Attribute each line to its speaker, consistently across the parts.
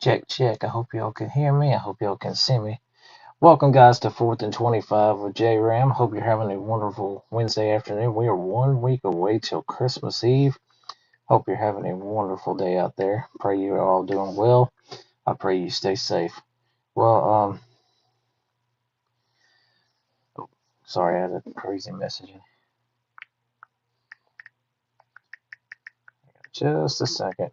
Speaker 1: Check, check. I hope y'all can hear me. I hope y'all can see me. Welcome, guys, to 4th and 25 with J Ram. Hope you're having a wonderful Wednesday afternoon. We are 1 week away till Christmas Eve. Hope you're having a wonderful day out there. Pray you're all doing well. I pray you stay safe. Well, sorry, I had a crazy message. Just a second.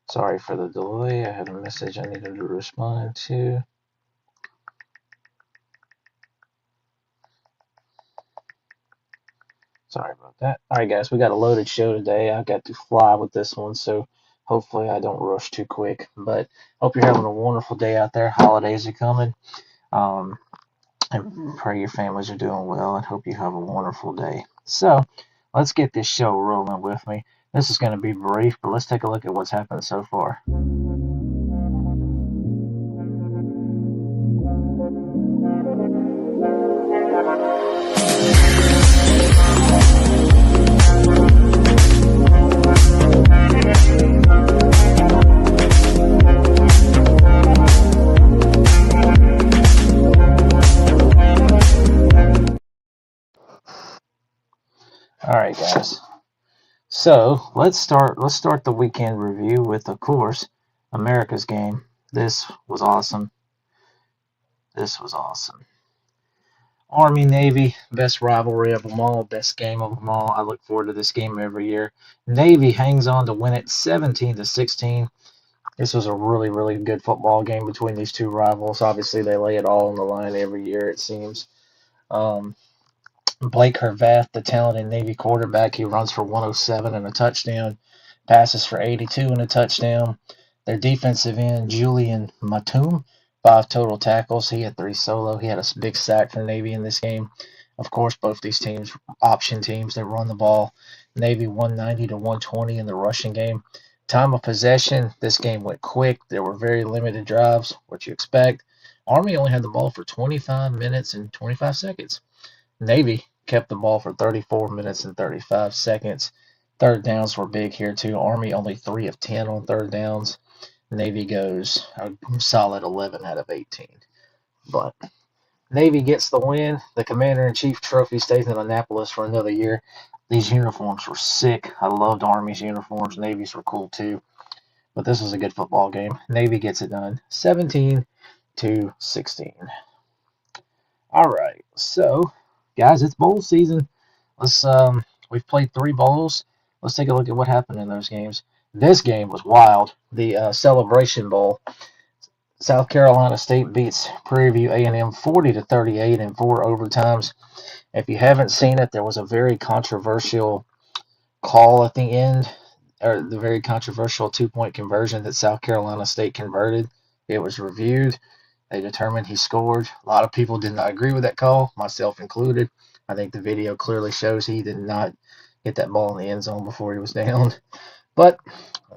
Speaker 1: Sorry for the delay. I had a message I needed to respond to. Sorry about that. All right, guys, we got a loaded show today. I got to fly with this one, so hopefully I don't rush too quick. But hope you're having a wonderful day out there. Holidays are coming. Um, and pray your families are doing well and hope you have a wonderful day. So let's get this show rolling with me. This is going to be brief, but let's take a look at what's happened so far. All right, guys. So let's start the weekend review with, of course, America's game. This was awesome. This was awesome. Army Navy, best rivalry of them all, best game of them all. I look forward to this game every year. Navy hangs on to win it 17-16. This was a really, really good football game between these two rivals. Obviously, they lay it all on the line every year, it seems. Um, Blake Hervath, the talented Navy quarterback, he runs for 107 and a touchdown, passes for 82 and a touchdown. Their defensive end, Julian Matum, 5 total tackles. He had 3 solo. He had a big sack for Navy in this game. Of course, both these teams, option teams, they run the ball. Navy 190 to 120 in the rushing game. Time of possession, this game went quick. There were very limited drives, what you expect. Army only had the ball for 25 minutes and 25 seconds. Navy kept the ball for 34 minutes and 35 seconds. Third downs were big here, too. Army only 3 of 10 on third downs. Navy goes a solid 11 out of 18. But Navy gets the win. The Commander-in-Chief trophy stays in Annapolis for another year. These uniforms were sick. I loved Army's uniforms. Navy's were cool, too. But this was a good football game. Navy gets it done 17-16. All right, so guys, it's bowl season. We've played 3 bowls. Let's take a look at what happened in those games. This game was wild. The Celebration Bowl. South Carolina State beats Prairie View A&M 40-38 in 4 overtimes. If you haven't seen it, there was a very controversial call at the end, or the very controversial 2-point conversion that South Carolina State converted. It was reviewed. They determined he scored. A lot of people did not agree with that call, myself included. I think the video clearly shows he did not hit that ball in the end zone before he was down. But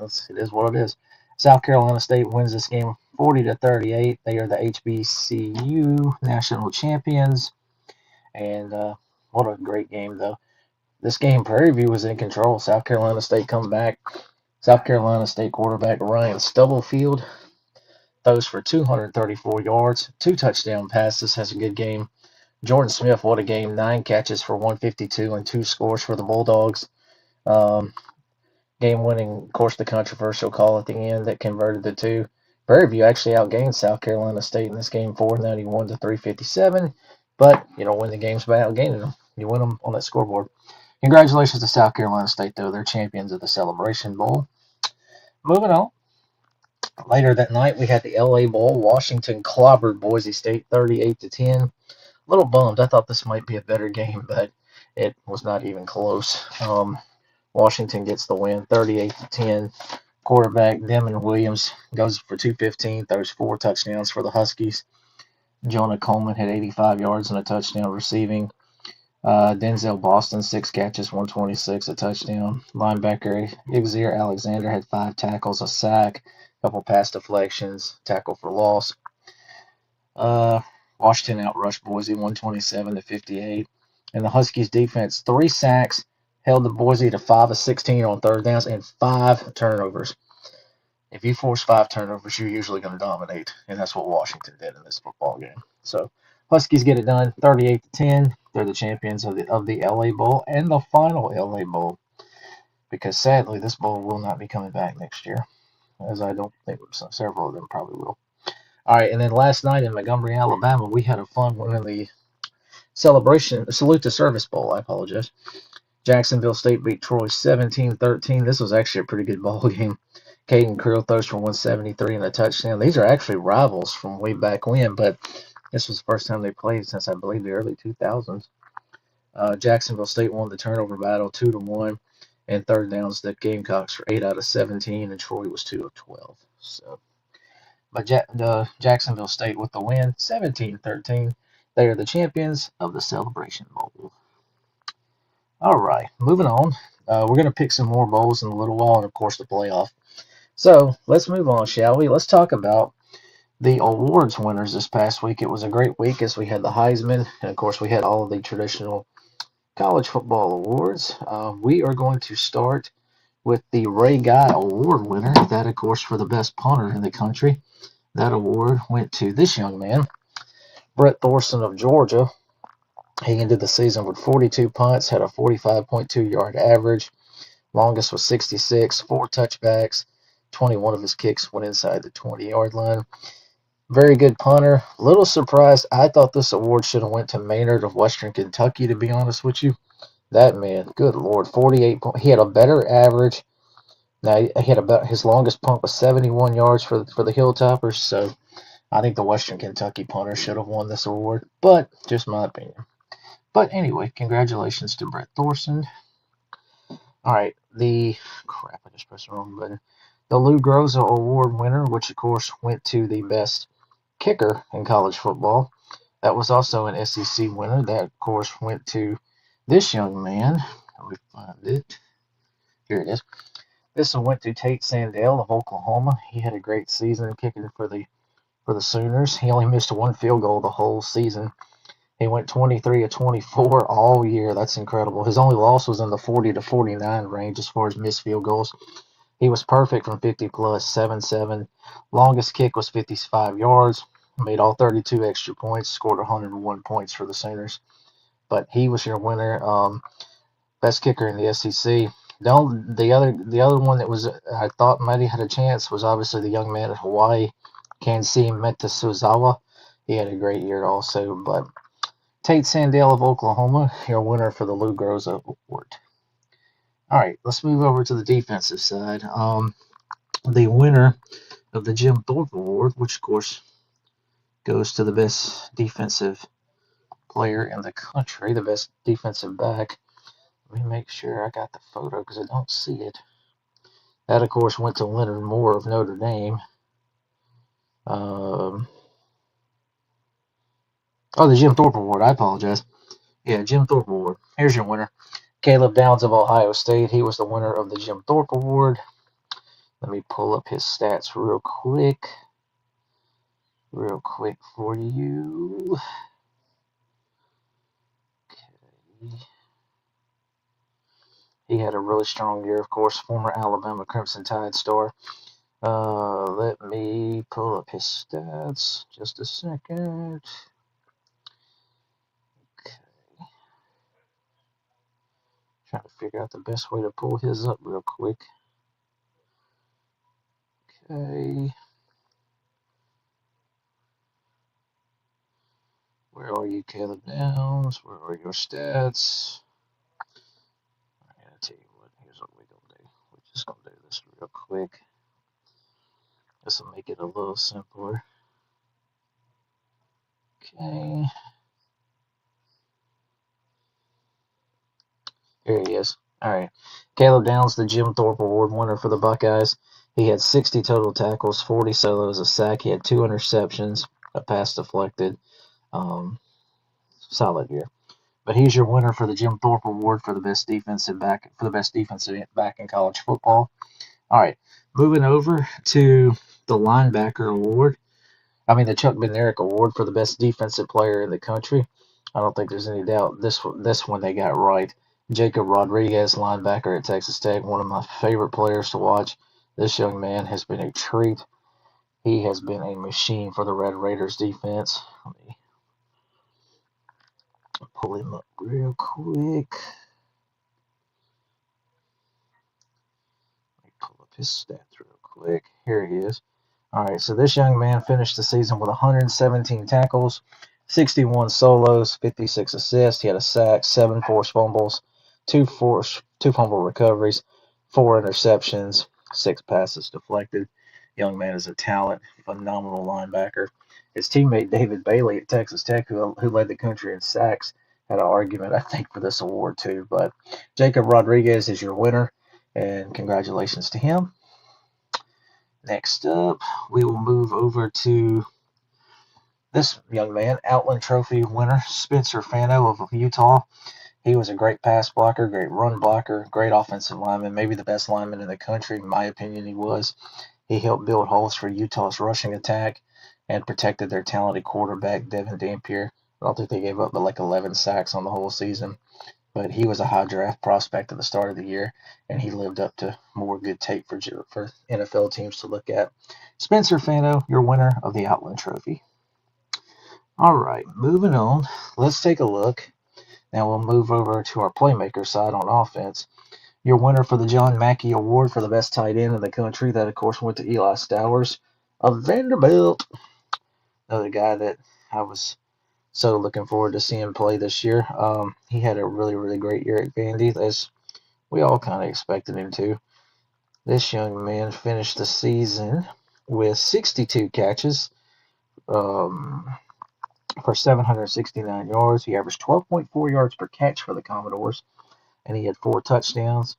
Speaker 1: it is what it is. South Carolina State wins this game 40-38. They are the HBCU national champions. And what a great game, though. This game, Prairie View was in control. South Carolina State comes back. South Carolina State quarterback Ryan Stubblefield throws for 234 yards, 2 touchdown passes, has a good game. Jordan Smith, what a game, 9 catches for 152 and 2 scores for the Bulldogs. Game winning, of course, the controversial call at the end that converted the 2. Prairie View actually outgained South Carolina State in this game 491-357, but you don't win the games by outgaining them. You win them on that scoreboard. Congratulations to South Carolina State, though. They're champions of the Celebration Bowl. Moving on. Later that night, we had the LA Bowl. Washington clobbered Boise State 38-10. A little bummed. I thought this might be a better game, but it was not even close. Washington gets the win 38-10. Quarterback Demon Williams goes for 215, throws 4 touchdowns for the Huskies. Jonah Coleman had 85 yards and a touchdown receiving. Denzel Boston, 6 catches, 126, a touchdown. Linebacker Xavier Alexander had 5 tackles, a sack, a couple pass deflections, tackle for loss. Washington outrushed Boise 127-58. And the Huskies defense, 3 sacks, held the Boise to 5 of 16 on third downs and 5 turnovers. If you force 5 turnovers, you're usually going to dominate, and that's what Washington did in this football game. So Huskies get it done, 38-10. They're the champions of the LA Bowl and the final LA Bowl, because sadly this bowl will not be coming back next year, as I don't think several of them probably will. All right, and then last night in Montgomery, Alabama, we had a fun one in the Salute to Service Bowl. I apologize. Jacksonville State beat Troy 17-13. This was actually a pretty good ball game. Caden Creel throws for 173 and a touchdown. These are actually rivals from way back when, but this was the first time they played since I believe the early 2000s. Jacksonville State won the turnover battle 2-1, and third downs the Gamecocks for 8 out of 17, and Troy was 2 of 12. So, but Jacksonville State with the win, 17-13. They are the champions of the Celebration Bowl. All right, moving on. We're going to pick some more bowls in a little while, and of course the playoff. So let's move on, shall we? Let's talk about the awards winners this past week. It was a great week as we had the Heisman, and of course we had all of the traditional college football awards. We are going to start with the Ray Guy Award winner. That, of course, for the best punter in the country. That award went to this young man, Brett Thorson of Georgia. He ended the season with 42 punts, had a 45.2-yard average. Longest was 66, 4 touchbacks. 21 of his kicks went inside the 20-yard line. Very good punter. Little surprised. I thought this award should have went to Maynard of Western Kentucky, to be honest with you. That man, good Lord, 48 points. He had a better average. Now, he had about his longest punt was 71 yards for the Hilltoppers. So I think the Western Kentucky punter should have won this award, but just my opinion. But anyway, congratulations to Brett Thorson. All right, I just pressed the wrong button. The Lou Groza Award winner, which of course went to the best kicker in college football. That was also an SEC winner. That, of course, went to this young man. Let me find it. Here it is. This one went to Tate Sandell of Oklahoma. He had a great season kicking for the Sooners. He only missed one field goal the whole season. He went 23 of 24 all year. That's incredible. His only loss was in the 40 to 49 range as far as missed field goals. He was perfect from 50 plus, 7-7. Longest kick was 55 yards. Made all 32 extra points. Scored 101 points for the Sooners. But he was your winner. Best kicker in the SEC. The other one that was I thought might have had a chance was obviously the young man at Hawaii, Kansai Metasuzawa. He had a great year also, but Tate Sandell of Oklahoma, your winner for the Lou Groza Award. All right, let's move over to the defensive side. The winner of the Jim Thorpe Award, which of course goes to the best defensive player in the country, the best defensive back. Let me make sure I got the photo because I don't see it. That, of course, went to Leonard Moore of Notre Dame. The Jim Thorpe Award. I apologize. Yeah, Jim Thorpe Award. Here's your winner. Caleb Downs of Ohio State. He was the winner of the Jim Thorpe Award. Let me pull up his stats real quick for you. Okay. He had a really strong year, of course, former Alabama Crimson Tide star. Let me pull up his stats just a second. Okay. Trying to figure out the best way to pull his up real quick. Okay. Where are you, Caleb Downs? Where are your stats? I gotta tell you what, here's what we're gonna do. We're just gonna do this real quick. This will make it a little simpler. Okay. Here he is. All right. Caleb Downs, the Jim Thorpe Award winner for the Buckeyes. He had 60 total tackles, 40 solos, a sack. He had 2 interceptions, a pass deflected. Solid year. But he's your winner for the Jim Thorpe Award for the best defensive back in college football. All right. Moving over to the linebacker award. The Chuck Bednarik Award for the best defensive player in the country. I don't think there's any doubt this one they got right. Jacob Rodriguez, linebacker at Texas Tech, one of my favorite players to watch. This young man has been a treat. He has been a machine for the Red Raiders defense. Let me pull him up real quick. Let me pull up his stats real quick. Here he is. All right, so this young man finished the season with 117 tackles, 61 solos, 56 assists. He had a sack, 7 forced fumbles, two fumble recoveries, 4 interceptions, 6 passes deflected. Young man is a talent, phenomenal linebacker. His teammate David Bailey at Texas Tech, who led the country in sacks, had an argument, I think, for this award too. But Jacob Rodriguez is your winner, and congratulations to him. Next up, we will move over to this young man, Outland Trophy winner, Spencer Fano of Utah. He was a great pass blocker, great run blocker, great offensive lineman, maybe the best lineman in the country, in my opinion, he was. He helped build holes for Utah's rushing attack and protected their talented quarterback, Devin Dampier. I don't think they gave up but like 11 sacks on the whole season. But he was a high draft prospect at the start of the year, and he lived up to more good tape for NFL teams to look at. Spencer Fano, your winner of the Outland Trophy. All right, moving on. Let's take a look. Now we'll move over to our playmaker side on offense. Your winner for the John Mackey Award for the best tight end in the country, that of course went to Eli Stowers of Vanderbilt. Another guy that I was so looking forward to seeing play this year. He had a really, really great year at Vandy, as we all kind of expected him to. This young man finished the season with 62 catches for 769 yards. He averaged 12.4 yards per catch for the Commodores, and he had 4 touchdowns.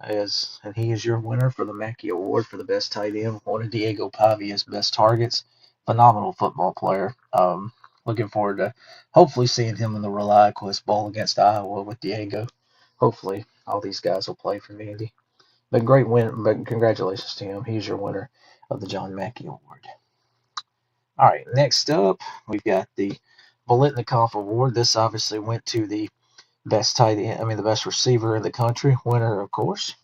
Speaker 1: And he is your winner for the Mackey Award for the best tight end, one of Diego Pavia's best targets. Phenomenal football player. Looking forward to hopefully seeing him in the ReliaQuest Bowl against Iowa with Diego. Hopefully all these guys will play for Vandy. But great win. But congratulations to him. He's your winner of the John Mackey Award. All right, next up we've got the Bolitnikoff Award. This obviously went to the best tight end. The best receiver in the country. Winner, of course,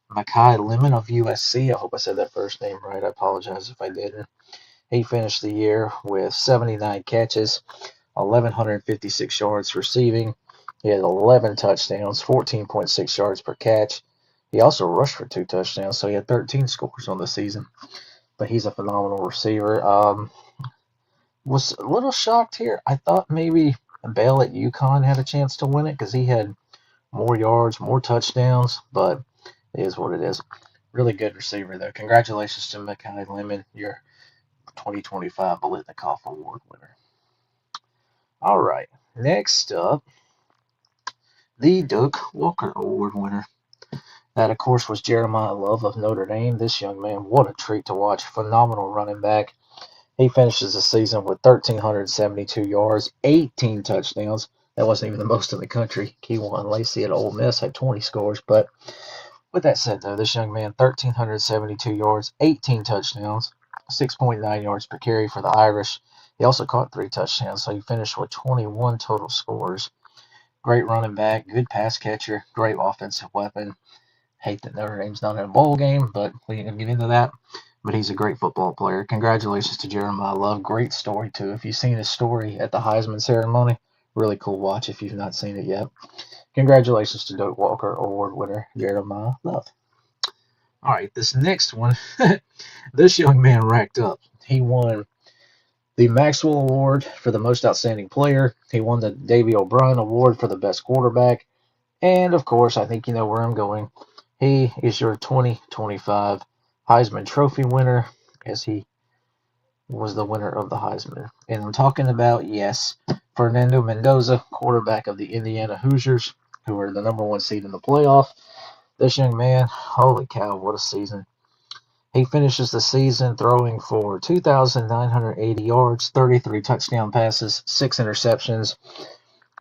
Speaker 1: Makai Lemon of USC. I hope I said that first name right. I apologize if I didn't. He finished the year with 79 catches, 1,156 yards receiving. He had 11 touchdowns, 14.6 yards per catch. He also rushed for 2 touchdowns, so he had 13 scores on the season. But he's a phenomenal receiver. Was a little shocked here. I thought maybe Bell at UConn had a chance to win it because he had more yards, more touchdowns, but it is what it is. Really good receiver, though. Congratulations to Makai Lemon, your 2025 Bolitnikoff Award winner. All right, next up, the Doak Walker Award winner. That, of course, was Jeremiah Love of Notre Dame. This young man, what a treat to watch. Phenomenal running back. He finishes the season with 1,372 yards, 18 touchdowns. That wasn't even the most in the country. Keywan Lacey at Ole Miss had 20 scores. But with that said, though, this young man, 1,372 yards, 18 touchdowns, 6.9 yards per carry for the Irish. He also caught 3 touchdowns, so he finished with 21 total scores. Great running back, good pass catcher, great offensive weapon. Hate that Notre Dame's not in a bowl game, but we ain't going to get into that. But he's a great football player. Congratulations to Jeremiah Love. Great story, too. If you've seen his story at the Heisman ceremony, really cool watch if you've not seen it yet. Congratulations to Doak Walker Award winner Jeremiah Love. All right, this next one, this young man racked up. He won the Maxwell Award for the most outstanding player. He won the Davey O'Brien Award for the best quarterback. And, of course, I think you know where I'm going. He is your 2025 Heisman Trophy winner, as he was the winner of the Heisman. And I'm talking about, yes, Fernando Mendoza, quarterback of the Indiana Hoosiers, who are the number 1 seed in the playoff. This young man, holy cow, what a season. He finishes the season throwing for 2,980 yards, 33 touchdown passes, 6 interceptions,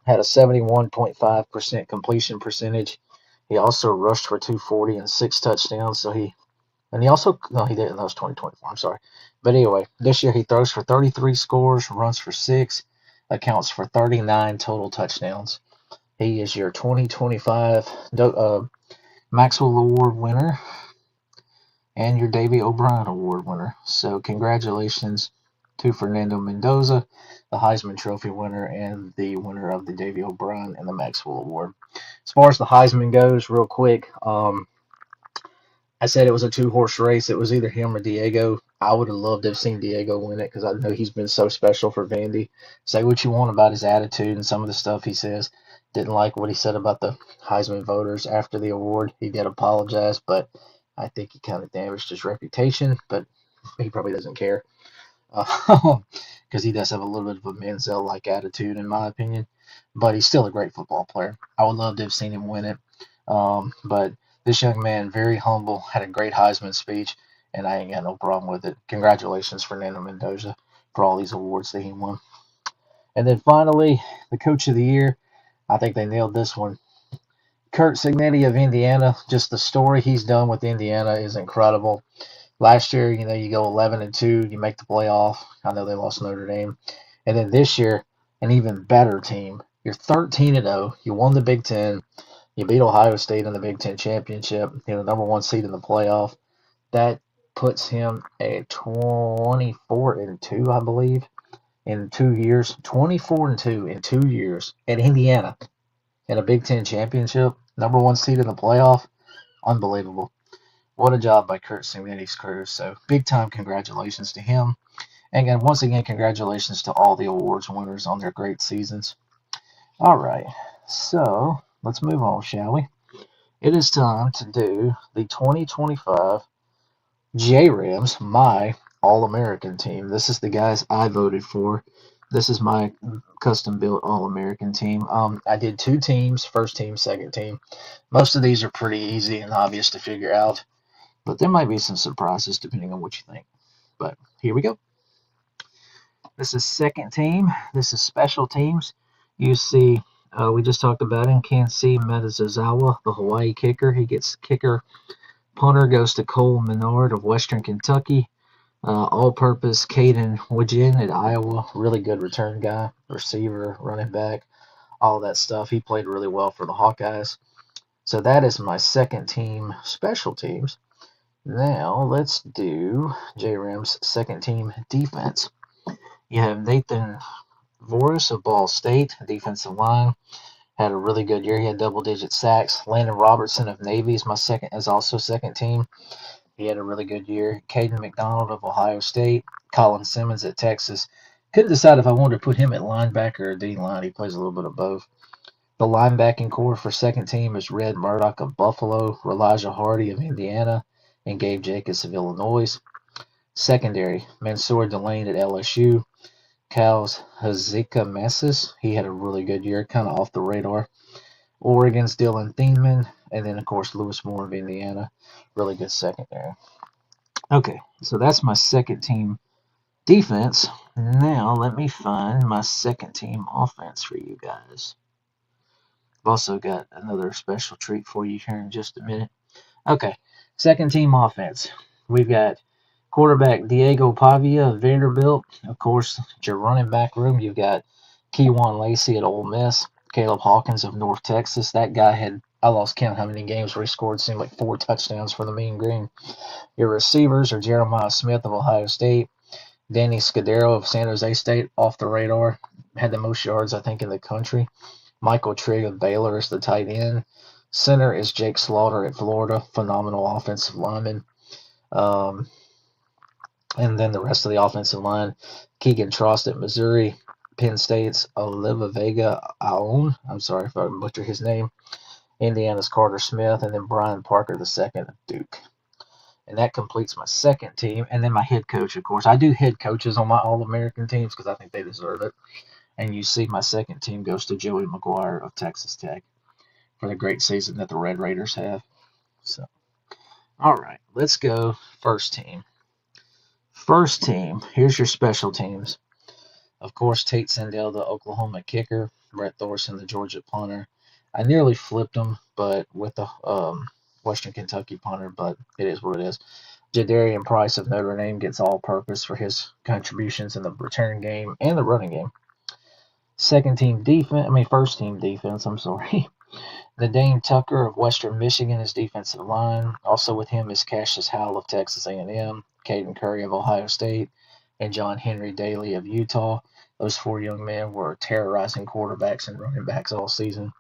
Speaker 1: had a 71.5% completion percentage. He also rushed for 240 and 6 touchdowns. No, he didn't. That was 2024. I'm sorry. But anyway, this year he throws for 33 scores, runs for 6, accounts for 39 total touchdowns. He is your 2025 Maxwell Award winner. and your Davy O'Brien Award winner. So congratulations to Fernando Mendoza, the Heisman Trophy winner and the winner of the Davy O'Brien and the Maxwell Award. As far as the Heisman goes, real quick, I said it was a two-horse race. It was either him or Diego. I would have loved to have seen Diego win it because I know he's been so special for Vandy. Say what you want about his attitude and some of the stuff he says. Didn't like what he said about the Heisman voters after the award. He did apologize, but I think he kind of damaged his reputation, but he probably doesn't care because he does have a little bit of a Manziel-like attitude, in my opinion. But he's still a great football player. I would love to have seen him win it. But this young man, very humble, had a great Heisman speech, and I ain't got no problem with it. Congratulations, Fernando Mendoza, for all these awards that he won. And then finally, the Coach of the Year. I think they nailed this one. Curt Cignetti of Indiana. Just the story he's done with Indiana is incredible. Last year, you go 11-2, you make the playoff. I know they lost Notre Dame. And then this year, an even better team. You're 13-0. You won the Big Ten. You beat Ohio State in the Big Ten championship. Number one seed in the playoff. That puts him at 24-2, I believe, in 2 years. 24-2 in 2 years at Indiana in a Big Ten championship. Number one seed in the playoff. Unbelievable. What a job by Curt Cignetti's crew. So big time congratulations to him. And once again, congratulations to all the awards winners on their great seasons. All right. So let's move on, shall we? It is time to do the 2025 J-Rams, my All-American team. This is the guys I voted for. This is my custom-built All-American team. I did 2 teams, first team, second team. Most of these are pretty easy and obvious to figure out. But there might be some surprises depending on what you think. But here we go. This is second team. This is special teams. You see, we just talked about him. Kansai Metazawa, the Hawaii kicker. He gets kicker. Punter goes to Cole Menard of Western Kentucky. All-purpose Caden Widgeon at Iowa. Really good return guy, receiver, running back, all that stuff. He played really well for the Hawkeyes. So that is my second team special teams. Now, let's do J-Rams' second team defense. You have Nathan Voris of Ball State, defensive line. Had a really good year. He had double-digit sacks. Landon Robertson of Navy is also second team. He had a really good year. Caden McDonald of Ohio State. Colin Simmons at Texas. Couldn't decide if I wanted to put him at linebacker or D-line. He plays a little bit of both. The linebacking core for second team is Red Murdoch of Buffalo, Elijah Hardy of Indiana, and Gabe Jacobs of Illinois. Secondary, Mansour Delane at LSU. Cal's Hazika Massis, he had a really good year, kind of off the radar. Oregon's Dylan Thieneman, and then, of course, Lewis Moore of Indiana. Really good secondary. Okay, so that's my second team defense. Now, let me find my second team offense for you guys. I've also got another special treat for you here in just a minute. Okay, second team offense. We've got quarterback Diego Pavia of Vanderbilt. Of course, your running back room, you've got Keywan Lacey at Ole Miss. Caleb Hawkins of North Texas. That guy had, I lost count how many games where he scored, seemed like 4 touchdowns for the Mean Green. Your receivers are Jeremiah Smith of Ohio State. Danny Scudero of San Jose State, off the radar. Had the most yards, I think, in the country. Michael Trigg of Baylor is the tight end. Center is Jake Slaughter at Florida. Phenomenal offensive lineman. And then the rest of the offensive line, Keegan Trost at Missouri. Penn State's Oliva Vega Aoun. I'm sorry if I butcher his name. Indiana's Carter Smith. And then Brian Parker II of Duke. And that completes my second team. And then my head coach, of course. I do head coaches on my All-American teams because I think they deserve it. And you see my second team goes to Joey McGuire of Texas Tech for the great season that the Red Raiders have. So, all right, let's go first team. First team, here's your special teams. Of course, Tate Sandell, the Oklahoma kicker. Brett Thorson, the Georgia punter. I nearly flipped them, but with the Western Kentucky punter, but it is what it is. Jadarian Price of Notre Dame gets all-purpose for his contributions in the return game and the running game. First team defense, I'm sorry. Nadine Tucker of Western Michigan is defensive line. Also with him is Cassius Howell of Texas A&M, Caden Curry of Ohio State, and John Henry Daly of Utah. Those four young men were terrorizing quarterbacks and running backs all season.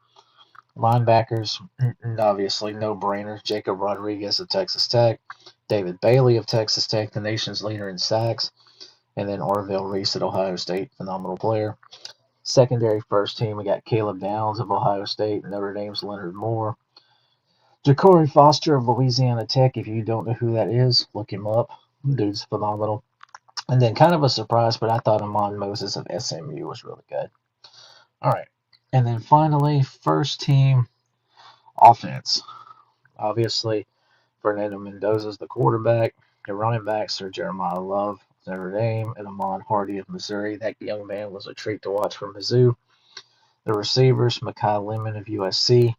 Speaker 1: Linebackers, obviously no-brainer. Jacob Rodriguez of Texas Tech, David Bailey of Texas Tech, the nation's leader in sacks, and then Orville Reese at Ohio State, phenomenal player. Secondary first team, we got Caleb Downs of Ohio State, Notre Dame's Leonard Moore. Ja'Cory Foster of Louisiana Tech, if you don't know who that is, look him up. Dude's phenomenal. And then kind of a surprise, but I thought Amon Moses of SMU was really good. All right. And then finally, first team offense. Obviously, Fernando Mendoza's the quarterback. The running backs are Jeremiah Love, Notre Dame, and Amon Hardy of Missouri. That young man was a treat to watch for Mizzou. The receivers, Mekhi Lemon of USC,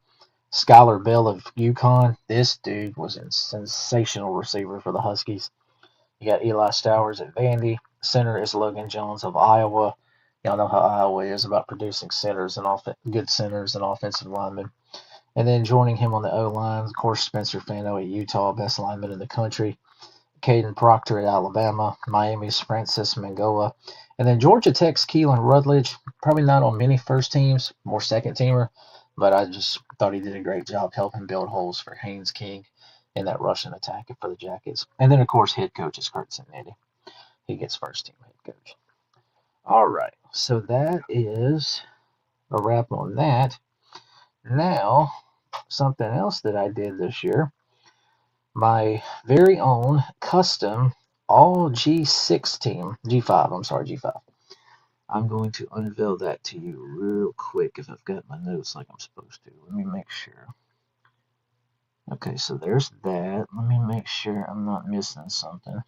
Speaker 1: Skylar Bell of UConn. This dude was a sensational receiver for the Huskies. You got Eli Stowers at Vandy. Center is Logan Jones of Iowa. Y'all know how Iowa is about producing centers and good centers and offensive linemen. And then joining him on the O-line, of course, Spencer Fano at Utah, best lineman in the country. Caden Proctor at Alabama, Miami's Francis Mangoa, and then Georgia Tech's Keelan Rutledge. Probably not on many first teams, more second teamer, but I just thought he did a great job helping build holes for Haynes King in that rushing attack for the Jackets. And then, of course, head coach is Kurt Zanetti. He gets first team head coach. All right, so that is a wrap on that. Now, something else that I did this year, my very own custom all G6 team, G5, I'm sorry, G5. I'm going to unveil that to you real quick if I've got my notes like I'm supposed to. Let me make sure. Okay, so there's that. Let me make sure I'm not missing something.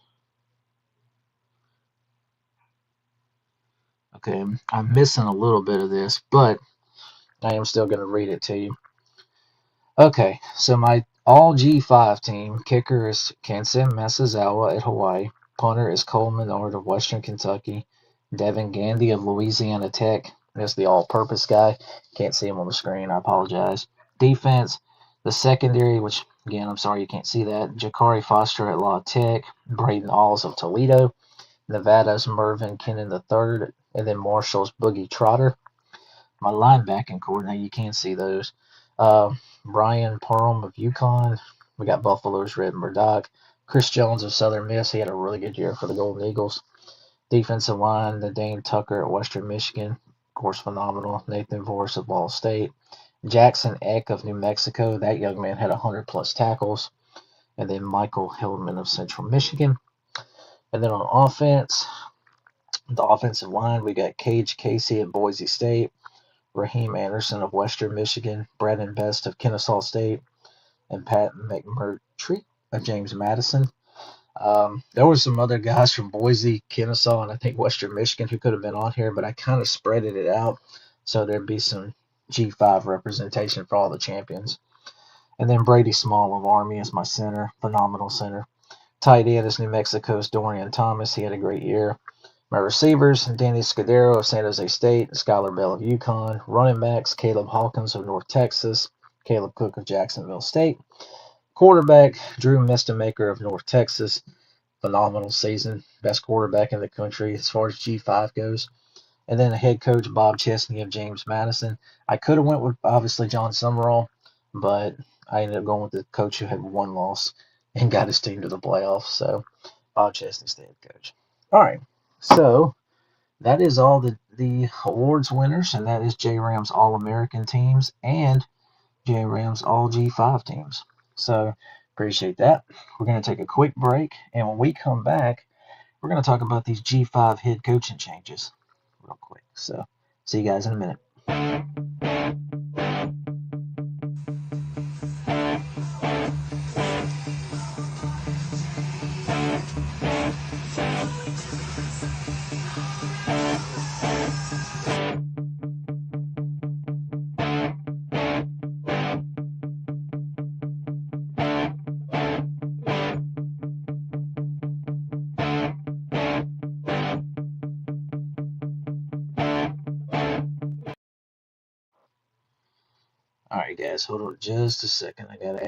Speaker 1: Okay, I'm missing a little bit of this, but I am still going to read it to you. Okay, so my all G5 team, kicker is Kensen Masazawa at Hawaii. Punter is Cole Menard of Western Kentucky. Devin Gandy of Louisiana Tech. That's the all-purpose guy. Can't see him on the screen. I apologize. Defense, the secondary, which, again, I'm sorry you can't see that. Ja'Cory Foster at La Tech. Braden Alls of Toledo. Nevada's Mervyn Kennan III. And then Marshall's Boogie Trotter. My linebacking core, now you can see those. Brian Parham of UConn. We got Buffalo's Red Murdoch. Chris Jones of Southern Miss. He had a really good year for the Golden Eagles. Defensive line, Nadine Tucker at Western Michigan. Of course, phenomenal. Nathan Vorse of Ball State. Jackson Eck of New Mexico. That young man had 100-plus tackles. And then Michael Hildman of Central Michigan. And then on offense, the offensive line, we got Cage Casey at Boise State. Raheem Anderson of Western Michigan, Brandon Best of Kennesaw State, and Pat McMurtry of James Madison. There were some other guys from Boise, Kennesaw, and I think Western Michigan who could have been on here, but I kind of spreaded it out so there'd be some G5 representation for all the champions. And then Brady Small of Army is my center, phenomenal center. Tight end is New Mexico's Dorian Thomas. He had a great year. My receivers, Danny Scudero of San Jose State, Skylar Bell of UConn. Running backs, Caleb Hawkins of North Texas, Caleb Cook of Jacksonville State. Quarterback, Drew Mestamaker of North Texas. Phenomenal season. Best quarterback in the country as far as G5 goes. And then the head coach, Bob Chesney of James Madison. I could have went with, obviously, John Summerall, but I ended up going with the coach who had one loss and got his team to the playoffs. So Bob Chesney's the head coach. All right. So that is all the awards winners, and that is J-Ram's All-American teams and J-Ram's All G5 teams. So appreciate that. We're going to take a quick break, and when we come back, we're going to talk about these G5 head coaching changes real quick. So see you guys in a minute. Alright guys, hold on just a second. I gotta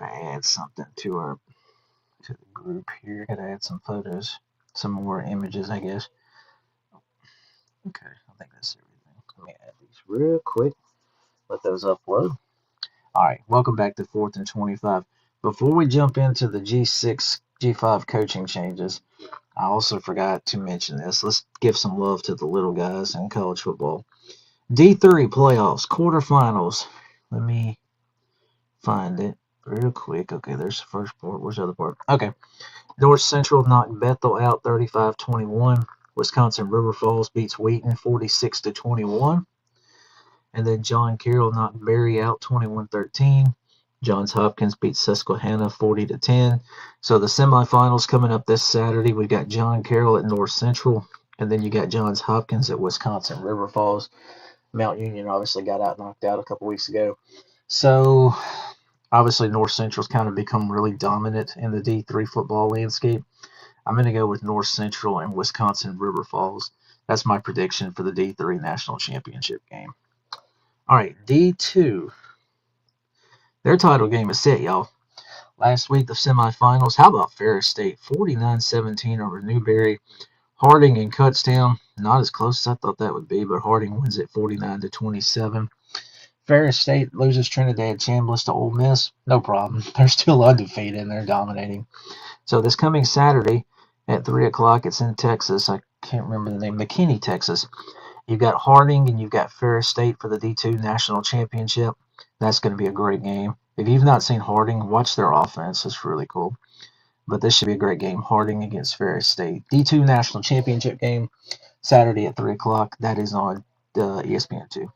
Speaker 1: add something to the group here. Gotta add some photos, some more images, I guess. Okay, I think that's everything. Let me add these real quick. Let those upload. Alright, welcome back to 4th and 25. Before we jump into the G6, G5 coaching changes, I also forgot to mention this. Let's give some love to the little guys in college football. D3 playoffs, quarterfinals. Let me find it real quick. Okay, there's the first part. Where's the other part? Okay. North Central knocked Bethel out 35-21. Wisconsin River Falls beats Wheaton 46-21. And then John Carroll knocked Berry out 21-13. Johns Hopkins beat Susquehanna 40-10. So the semifinals coming up this Saturday. We got John Carroll at North Central, and then you got Johns Hopkins at Wisconsin River Falls. Mount Union obviously got knocked out a couple weeks ago. So obviously North Central's kind of become really dominant in the D3 football landscape. I'm going to go with North Central and Wisconsin River Falls. That's my prediction for the D3 National Championship game. All right, D2. Their title game is set, y'all. Last week, the semifinals. How about Ferris State? 49-17 over Newberry. Harding and Kutztown. Not as close as I thought that would be, but Harding wins at 49-27. Ferris State loses Trinidad Chambliss to Ole Miss. No problem. They're still undefeated and they're dominating. So this coming Saturday at 3 o'clock, it's in Texas. I can't remember the name. McKinney, Texas. You've got Harding and you've got Ferris State for the D2 National Championship. That's going to be a great game. If you've not seen Harding, watch their offense. It's really cool. But this should be a great game. Harding against Ferris State. D2 National Championship game, Saturday at 3 o'clock. That is on ESPN2.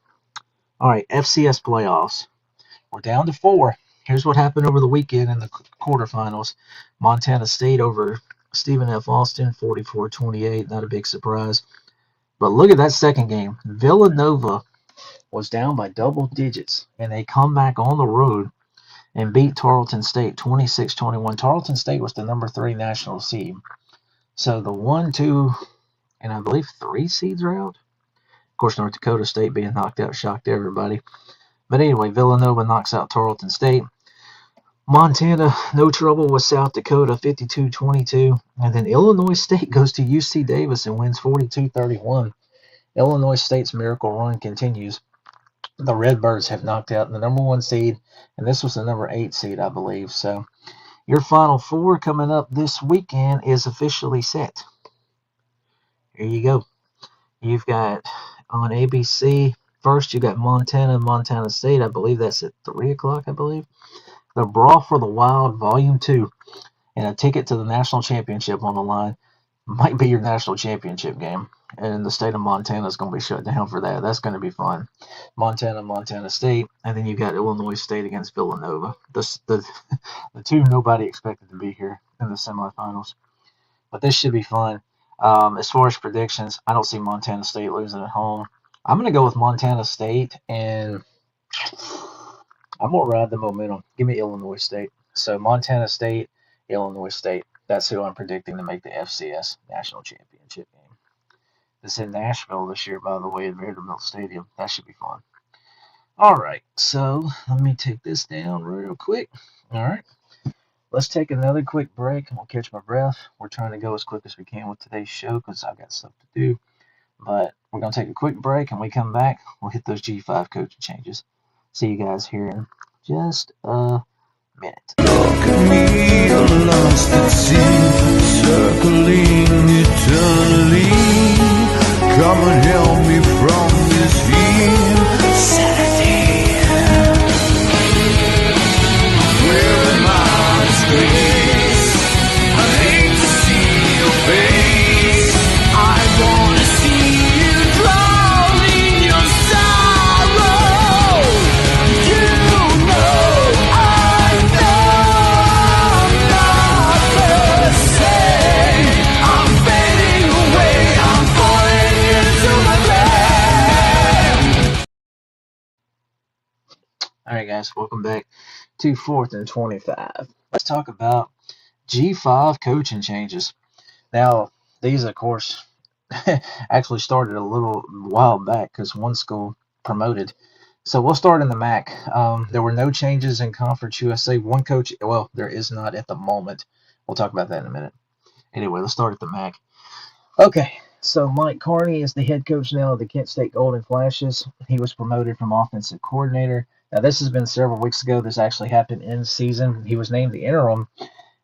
Speaker 1: All right, FCS playoffs. We're down to 4. Here's what happened over the weekend in the quarterfinals. Montana State over Stephen F. Austin, 44-28. Not a big surprise. But look at that second game. Villanova was down by double digits, and they come back on the road and beat Tarleton State 26-21. Tarleton State was the number 3 national seed. So the 1, 2, and I believe 3 seeds are out. Of course, North Dakota State being knocked out shocked everybody. But anyway, Villanova knocks out Tarleton State. Montana, no trouble with South Dakota, 52-22. And then Illinois State goes to UC Davis and wins 42-31. Illinois State's miracle run continues. The Redbirds have knocked out the number 1 seed, and this was the number 8 seed, I believe. So your Final Four coming up this weekend is officially set. Here you go. You've got on ABC, first you got Montana State. I believe that's at 3 o'clock, I believe. The Brawl for the Wild, Volume 2, and a ticket to the National Championship on the line. Might be your National Championship game. And the state of Montana is going to be shut down for that. That's going to be fun. Montana State, and then you got Illinois State against Villanova. The 2 nobody expected to be here in the semifinals. But this should be fun. As far as predictions, I don't see Montana State losing at home. I'm going to go with Montana State, and I'm going to ride the momentum. Give me Illinois State. So Montana State, Illinois State. That's who I'm predicting to make the FCS National Championship game. It's in Nashville this year, by the way, at Vanderbilt Stadium. That should be fun. All right, so let me take this down real quick. All right, let's take another quick break. I'm going to catch my breath. We're trying to go as quick as we can with today's show because I've got stuff to do. But we're going to take a quick break, and when we come back, we'll hit those G5 coaching changes. See you guys here in just a minute.
Speaker 2: Look at me, lost at sea, circling eternally. Come and help me from this insanity. Where am I disgrace? I hate to see your face. I wanna see you drown in your sorrow. You know I'm not the same. I'm fading away. I'm falling into my grave.
Speaker 1: All right, guys, welcome back to 4th and 25. Let's talk about G5 coaching changes. Now, these, of course, actually started a little while back because one school promoted. So we'll start in the MAC. There were no changes in Conference USA. One coach, well, there is not at the moment. We'll talk about that in a minute. Anyway, let's start at the MAC. Okay, so Mike Carney is the head coach now of the Kent State Golden Flashes. He was promoted from offensive coordinator. Now, this has been several weeks ago. This actually happened in season. He was named the interim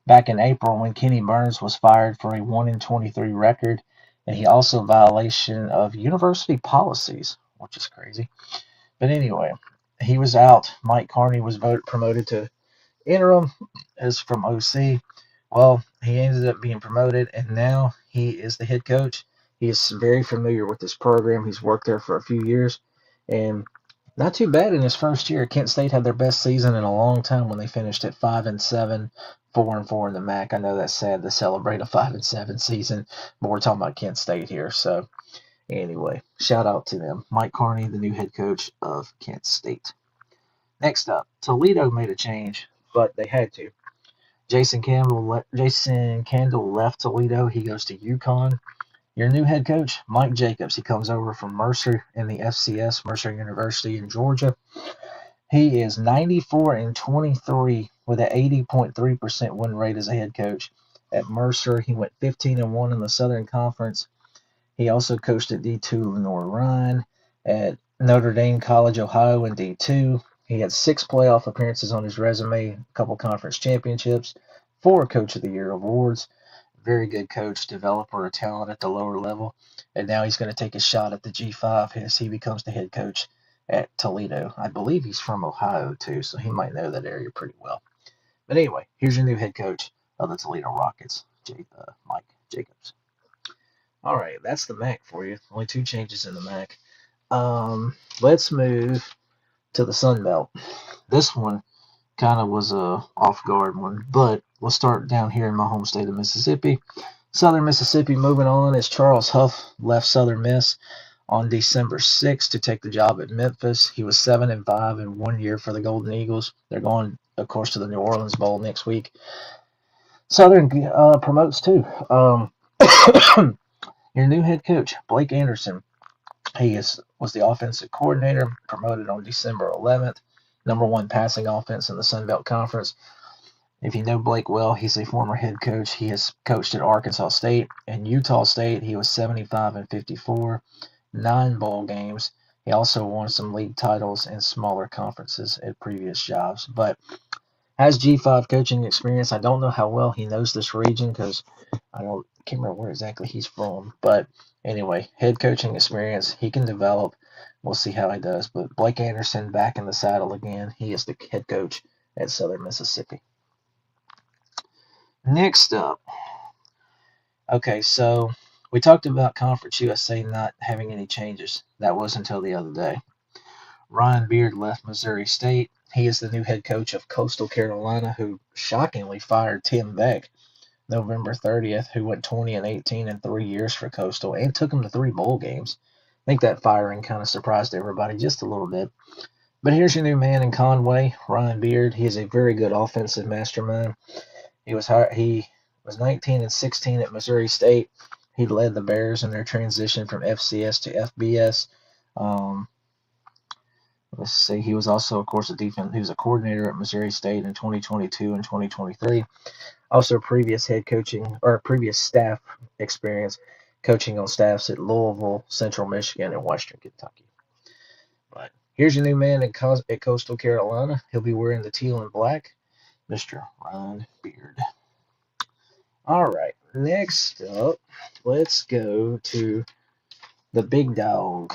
Speaker 1: back in April when Kenny Burns was fired for a 1-23 record, and he also violation of university policies, which is crazy. But anyway, he was out. Mike Carney was promoted to interim as from OC. Well, he ended up being promoted, and now he is the head coach. He is very familiar with this program. He's worked there for a few years, and not too bad in his first year. Kent State had their best season in a long time when they finished at 5-7, 4-4 in the MAC. I know that's sad to celebrate a 5-7 season, but we're talking about Kent State here. So anyway, shout out to them. Mike Carney, the new head coach of Kent State. Next up, Toledo made a change, but they had to. Jason Candle left Toledo. He goes to UConn. Your new head coach, Mike Jacobs. He comes over from Mercer in the FCS, Mercer University in Georgia. He is 94-23 with an 80.3% win rate as a head coach. At Mercer, he went 15-1 in the Southern Conference. He also coached at D2 Lenoir-Rhyne, at Notre Dame College, Ohio in D2. He had 6 playoff appearances on his resume, a couple conference championships, 4 Coach of the Year awards. Very good coach, developer of talent at the lower level. And now he's going to take a shot at the G5 as he becomes the head coach at Toledo. I believe he's from Ohio, too, so he might know that area pretty well. But anyway, here's your new head coach of the Toledo Rockets, Mike Jacobs. All right, that's the MAC for you. Only 2 changes in the MAC. Let's move to the Sun Belt. This one kind of was a off-guard one, but we'll start down here in my home state of Mississippi. Southern Mississippi moving on as Charles Huff left Southern Miss on December 6th to take the job at Memphis. He was 7-5 in 1 year for the Golden Eagles. They're going, of course, to the New Orleans Bowl next week. Southern promotes too. Your new head coach, Blake Anderson. He was the offensive coordinator, promoted on December 11th. Number 1 passing offense in the Sun Belt Conference. If you know Blake well, he's a former head coach. He has coached at Arkansas State and Utah State. He was 75-54, 9 bowl games. He also won some league titles in smaller conferences at previous jobs, but has G5 coaching experience. I don't know how well he knows this region because can't remember where exactly he's from. But anyway, head coaching experience. He can develop. We'll see how he does. But Blake Anderson back in the saddle again. He is the head coach at Southern Mississippi. Next up. Okay, so we talked about Conference USA not having any changes. That was until the other day. Ryan Beard left Missouri State. He is the new head coach of Coastal Carolina, who shockingly fired Tim Beck November 30th, who went 20-18 in 3 years for Coastal and took him to 3 bowl games. I think that firing kind of surprised everybody just a little bit. But here's your new man in Conway, Ryan Beard. He is a very good offensive mastermind. He was 19-16 at Missouri State. He led the Bears in their transition from FCS to FBS. Let's see. He was also, of course, he was a coordinator at Missouri State in 2022 and 2023. Also, previous staff experience coaching on staffs at Louisville, Central Michigan, and Western Kentucky. But here's your new man at Coastal Carolina. He'll be wearing the teal and black, Mr. Ryan Beard. All right, next up, let's go to the big dog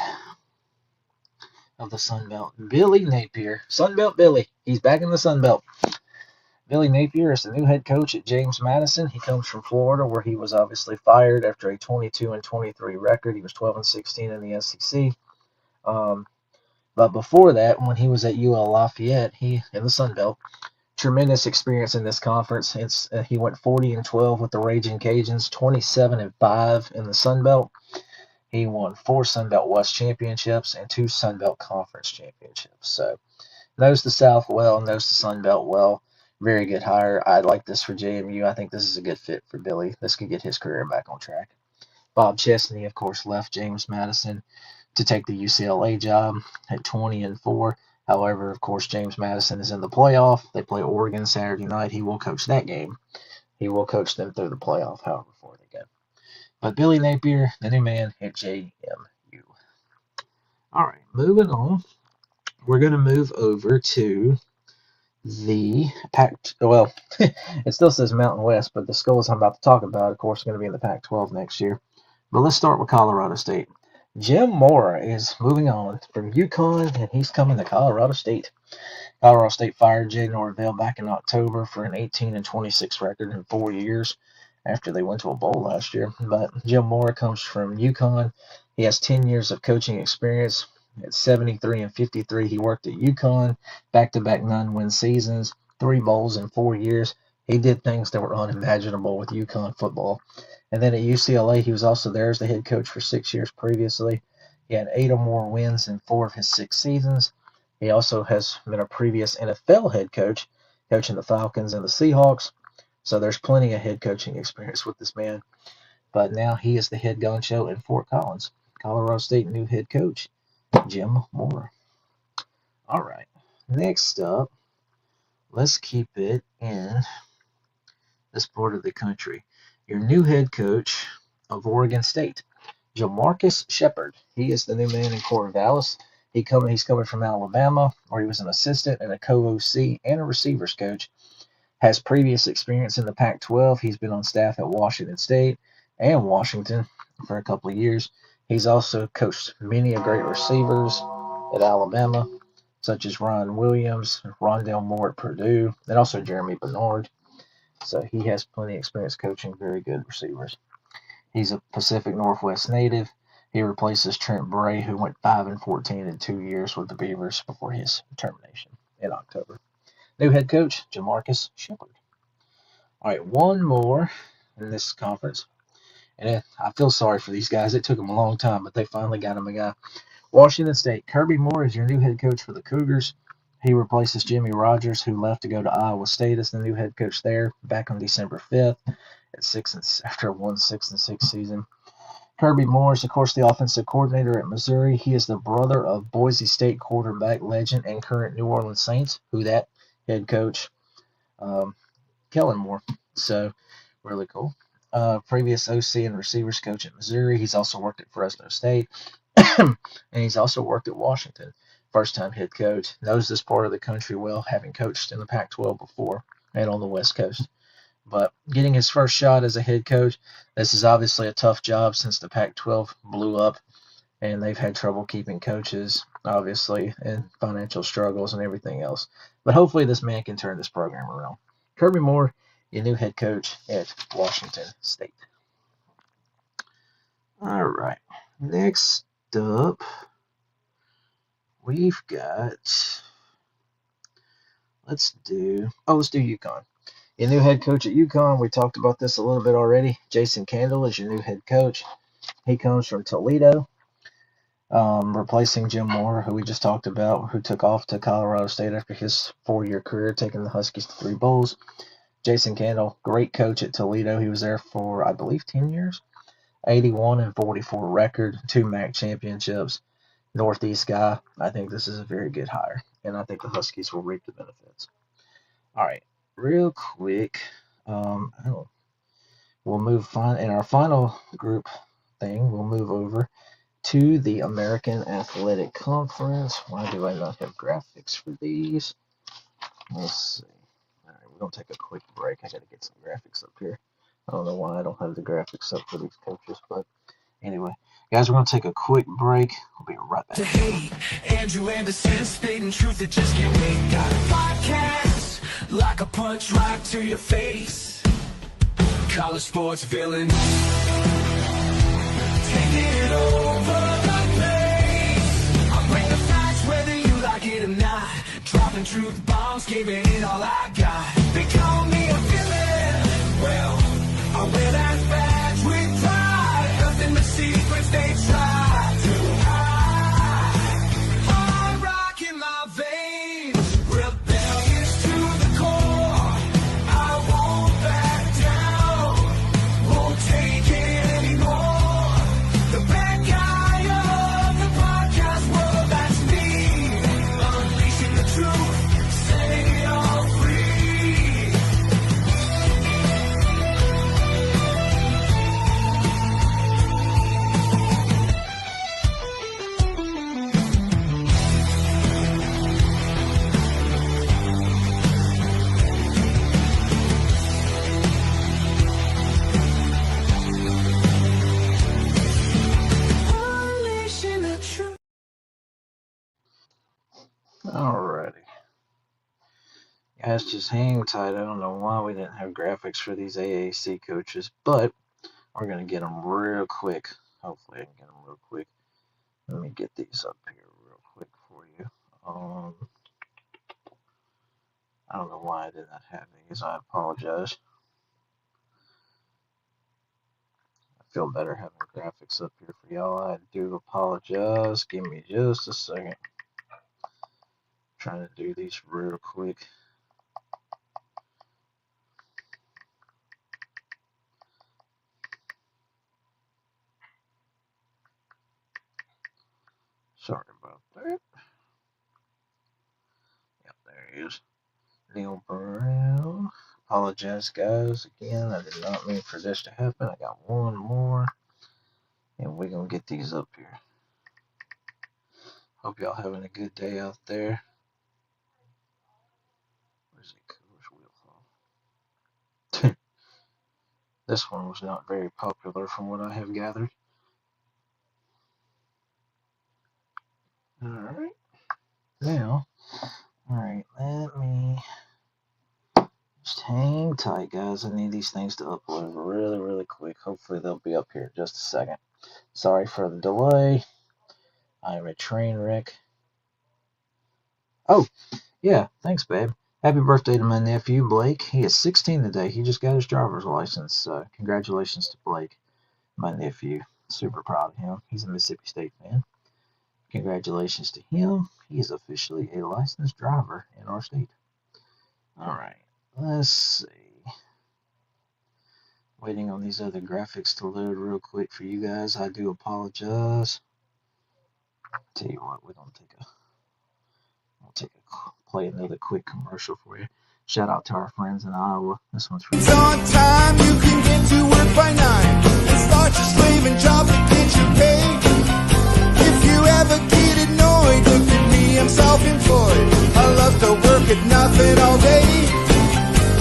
Speaker 1: of the Sun Belt, Billy Napier. Sun Belt Billy. He's back in the Sun Belt. Billy Napier is the new head coach at James Madison. He comes from Florida, where he was obviously fired after a 22-23 record. He was 12-16 in the SEC. But before that, when he was at UL Lafayette, in the Sun Belt, tremendous experience in this conference. He went 40-12 with the Raging Cajuns, 27-5 in the Sun Belt. He won 4 Sun Belt West championships and 2 Sun Belt Conference championships. So knows the South well, knows the Sun Belt well. Very good hire. I like this for JMU. I think this is a good fit for Billy. This could get his career back on track. Bob Chesney, of course, left James Madison to take the UCLA job at 20-4. However, of course, James Madison is in the playoff. They play Oregon Saturday night. He will coach that game. He will coach them through the playoff, however far they go. But Billy Napier, the new man at JMU. All right, moving on. We're going to move over to the Pac. Well, it still says Mountain West, but the schools I'm about to talk about, of course, are going to be in the Pac-12 next year. But let's start with Colorado State. Jim Mora is moving on from UConn, and he's coming to Colorado State. Colorado State fired Jay Norvell back in October for an 18-26 record in 4 years after they went to a bowl last year. But Jim Mora comes from UConn. He has 10 years of coaching experience. At 73-53, he worked at UConn, back-to-back 9-win seasons, 3 bowls in 4 years. He did things that were unimaginable with UConn football. And then at UCLA, he was also there as the head coach for 6 years previously. He had 8 or more wins in 4 of his 6 seasons. He also has been a previous NFL head coach, coaching the Falcons and the Seahawks. So there's plenty of head coaching experience with this man. But now he is the head honcho in Fort Collins. Colorado State new head coach, Jim Mora. All right, next up, let's keep it in this part of the country. Your new head coach of Oregon State, Jamarcus Shepard. He is the new man in Corvallis. He's coming from Alabama, where he was an assistant and a co-OC and a receivers coach. Has previous experience in the Pac-12. He's been on staff at Washington State and Washington for a couple of years. He's also coached many great receivers at Alabama, such as Ryan Williams, Rondale Moore at Purdue, and also Jeremy Bernard. So he has plenty of experience coaching very good receivers. He's a Pacific Northwest native. He replaces Trent Bray, who went 5-14 in 2 years with the Beavers before his termination in October. New head coach, Jamarcus Shepard. All right, one more in this conference. And I feel sorry for these guys. It took them a long time, but they finally got him a guy. Washington State. Kirby Moore is your new head coach for the Cougars. He replaces Jimmy Rogers, who left to go to Iowa State as the new head coach there back on December 5th after a 6-6 season. Kirby Moore is, of course, the offensive coordinator at Missouri. He is the brother of Boise State quarterback legend and current New Orleans Saints, who that head coach, Kellen Moore. So, really cool. Previous OC and receivers coach at Missouri. He's also worked at Fresno State. And he's also worked at Washington. First-time head coach. Knows this part of the country well, having coached in the Pac-12 before and on the West Coast. But getting his first shot as a head coach, this is obviously a tough job since the Pac-12 blew up, and they've had trouble keeping coaches, obviously, and financial struggles and everything else. But hopefully this man can turn this program around. Kirby Moore, your new head coach at Washington State. All right. Next up, we've got, let's do UConn. Your new head coach at UConn, we talked about this a little bit already. Jason Candle is your new head coach. He comes from Toledo, replacing Jim Moore, who we just talked about, who took off to Colorado State after his 4-year career, taking the Huskies to 3 bowls. Jason Candle, great coach at Toledo. He was there for, I believe, 10 years. 81-44 record, 2 MAC championships. Northeast guy. I think this is a very good hire, and I think the Huskies will reap the benefits. All right. Real quick, we'll move in our final group thing. We'll move over to the American Athletic Conference. Why do I not have graphics for these? Let's see. All right, we're gonna take a quick break. I gotta get some graphics up here. I don't know why I don't have the graphics up for these coaches, but anyway, guys, we're gonna take a quick break. We'll be right back.
Speaker 2: Hey, Andrew Anderson, spitting truth that just can't wait. Got a podcast. Like a punch right to your face. College sports villain. Taking it over the place. I bring the facts whether you like it or not. Dropping truth bombs, giving it all I got. They call me a villain. Well, I wear that badge with pride. Nothing but secrets they try to hide. Hard rock in my veins. Rebellious to the core. I won't back down. Won't take it anymore.
Speaker 1: Alrighty. Guys, just hang tight. I don't know why we didn't have graphics for these AAC coaches, but we're going to get them real quick. Hopefully I can get them real quick. Let me get these up here real quick for you. I don't know why I did not have these. I apologize. I feel better having graphics up here for y'all. I do apologize. Give me just a second. Trying to do these real quick. Sorry about that. Yep, there he is. Neil Brown. Apologize, guys. Again, I did not mean for this to happen. I got one more. And we're going to get these up here. Hope y'all having a good day out there. Where's the Coach Wheel? This one was not very popular from what I have gathered. Alright. Now, alright, let me just hang tight, guys. I need these things to upload really, really quick. Hopefully they'll be up here in just a second. Sorry for the delay. I'm a train wreck. Oh, yeah, thanks, babe. Happy birthday to my nephew, Blake. He is 16 today. He just got his driver's license. So congratulations to Blake, my nephew. Super proud of him. He's a Mississippi State fan. Congratulations to him. He is officially a licensed driver in our state. All right, let's see. Waiting on these other graphics to load real quick for you guys. I do apologize. Tell you what, we're gonna play another quick commercial for you. Shout out to our friends in Iowa. This one's for you.
Speaker 2: It's on time, you can get to work by 9 and start your slaving job to get your pay. If you ever get annoyed, look at me, I'm self-employed. I love to work at nothing all day,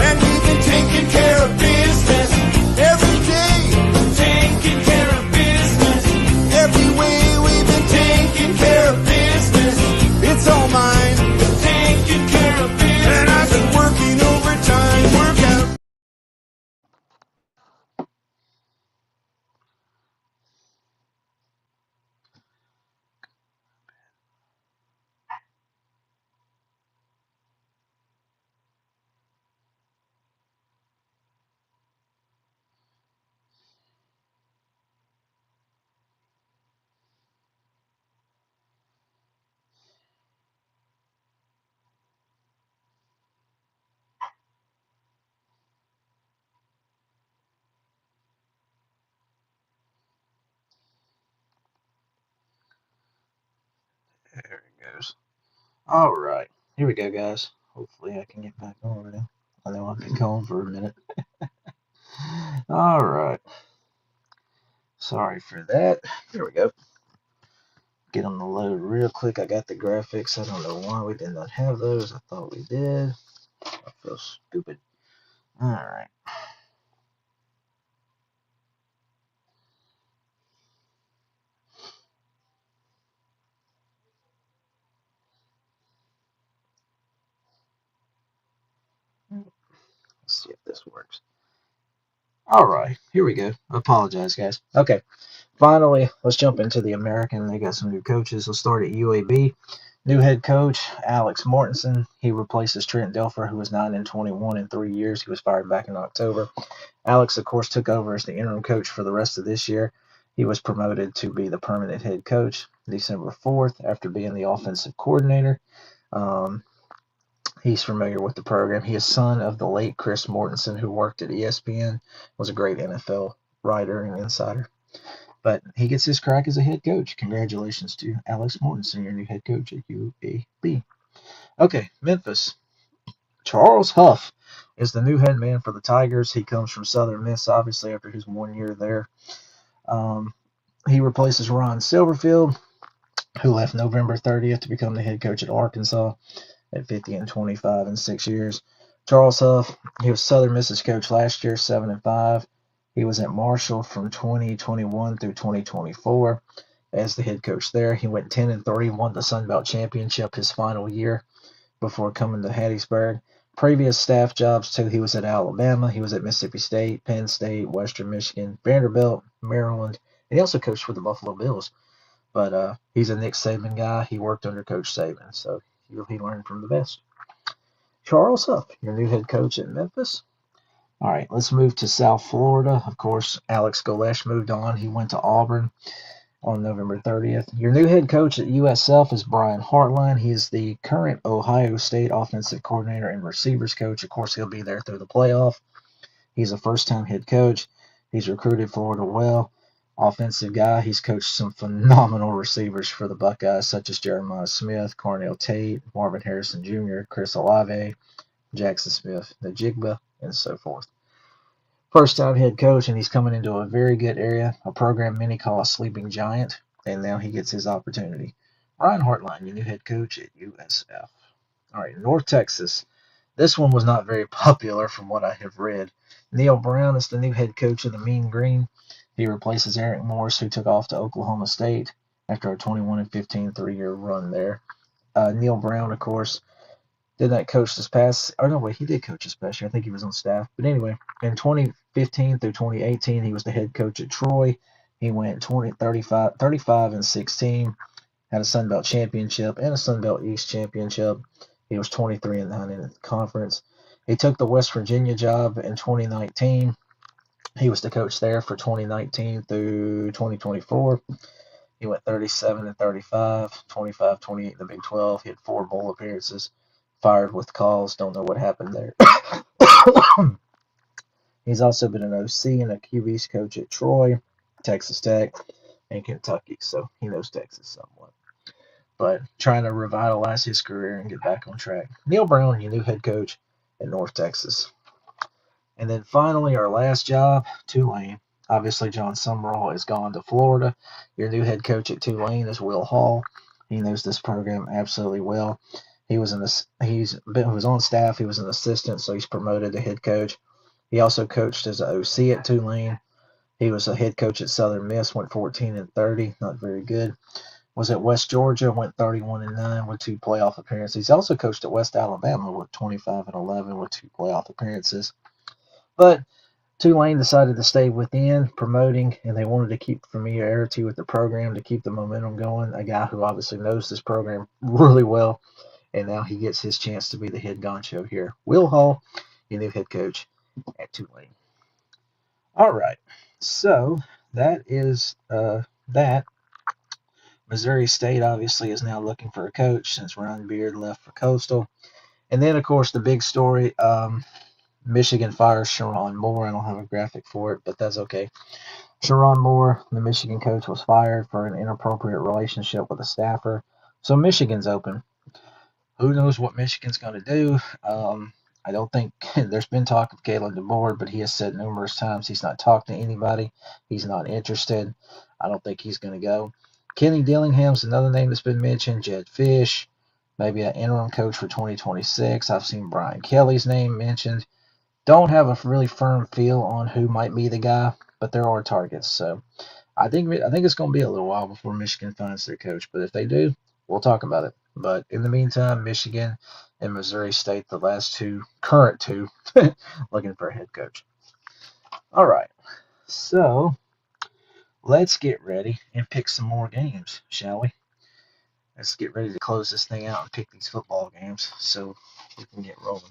Speaker 2: and we've been taking care of business every day. Taking care of business every way. We've been taking care of business. It's all mine. Taking care of business, and I've been working overtime. Work out.
Speaker 1: There it goes. All right, here we go, guys. Hopefully I can get back on now. I know I've been gone for a minute. All right. Sorry for that. Here we go. Get them to load real quick. I got the graphics. I don't know why we did not have those. I thought we did. I feel stupid. All right. Let's see if this works. All right, here we go. I apologize, guys. Okay, finally, let's jump into the American. They got some new coaches. Let's start at UAB. New head coach Alex Mortensen. He replaces Trent Dilfer, who was 9-21 in 3 years. He was fired back in October. Alex, of course, took over as the interim coach for the rest of this year. He was promoted to be the permanent head coach December 4th after being the offensive coordinator. He's familiar with the program. He is son of the late Chris Mortensen, who worked at ESPN, was a great NFL writer and insider. But he gets his crack as a head coach. Congratulations to Alex Mortensen, your new head coach at UAB. Okay, Memphis. Charles Huff is the new head man for the Tigers. He comes from Southern Miss, obviously, after his 1 year there. He replaces Ron Silverfield, who left November 30th to become the head coach at Arkansas at 50-25 in 6 years. Charles Huff, he was Southern Miss's coach last year, 7-5. He was at Marshall from 2021 through 2024. as the head coach there. He went 10-3, won the Sun Belt Championship his final year before coming to Hattiesburg. Previous staff jobs too, he was at Alabama, he was at Mississippi State, Penn State, Western Michigan, Vanderbilt, Maryland, and he also coached for the Buffalo Bills. But he's a Nick Saban guy. He worked under Coach Saban, so he learned from the best. Charles Huff, your new head coach at Memphis. All right, let's move to South Florida. Of course, Alex Golesh moved on. He went to Auburn on November 30th. Your new head coach at USF is Brian Hartline. He is the current Ohio State offensive coordinator and receivers coach. Of course, he'll be there through the playoff. He's a first-time head coach. He's recruited Florida well. Offensive guy. He's coached some phenomenal receivers for the Buckeyes, such as Jeremiah Smith, Cornell Tate, Marvin Harrison Jr., Chris Olave, Jackson Smith, Najigba, and so forth. First-time head coach, and he's coming into a very good area, a program many call a sleeping giant, and now he gets his opportunity. Brian Hartline, your new head coach at USF. All right, North Texas. This one was not very popular from what I have read. Neil Brown is the new head coach of the Mean Green. He replaces Eric Morris, who took off to Oklahoma State after a 21-15 3-year run there. Neil Brown, of course, did not coach this past. Oh no, wait, he did coach this past year. I think he was on staff. But anyway, in 2015 through 2018, he was the head coach at Troy. He went 35-16, had a Sun Belt championship and a Sun Belt East championship. He was 23-9 in the conference. He took the West Virginia job in 2019. He was the coach there for 2019 through 2024. He went 37-35, 25-28 in the Big 12. He had 4 bowl appearances. Fired with calls. Don't know what happened there. He's also been an OC and a QB's coach at Troy, Texas Tech, and Kentucky, so he knows Texas somewhat. But trying to revitalize his career and get back on track. Neil Brown, your new head coach at North Texas. And then finally, our last job, Tulane. Obviously, John Summerall is gone to Florida. Your new head coach at Tulane is Will Hall. He knows this program absolutely well. He was on staff. He was an assistant, so he's promoted to head coach. He also coached as an OC at Tulane. He was a head coach at Southern Miss. Went 14-30, not very good. Was at West Georgia. Went 31-9 with 2 playoff appearances. He's also coached at West Alabama with 25-11 with 2 playoff appearances. But Tulane decided to stay within promoting, and they wanted to keep familiarity with the program to keep the momentum going. A guy who obviously knows this program really well. And now he gets his chance to be the head honcho here. Will Hall, your new head coach at Tulane. All right, so that is that. Missouri State obviously is now looking for a coach since Ron Beard left for Coastal. And then, of course, the big story, Michigan fires Sherron Mlore. I don't have a graphic for it, but that's okay. Sherron Mlore, the Michigan coach, was fired for an inappropriate relationship with a staffer. So Michigan's open. Who knows what Michigan's going to do? I don't think there's been talk of Kalen DeBoer, but he has said numerous times he's not talked to anybody. He's not interested. I don't think he's going to go. Kenny Dillingham's another name that's been mentioned. Jed Fish, maybe an interim coach for 2026. I've seen Brian Kelly's name mentioned. Don't have a really firm feel on who might be the guy, but there are targets. So I think it's going to be a little while before Michigan finds their coach. But if they do, we'll talk about it. But in the meantime, Michigan and Missouri State, the current two, looking for a head coach. All right, so let's get ready and pick some more games, shall we? Let's get ready to close this thing out and pick these football games so we can get rolling.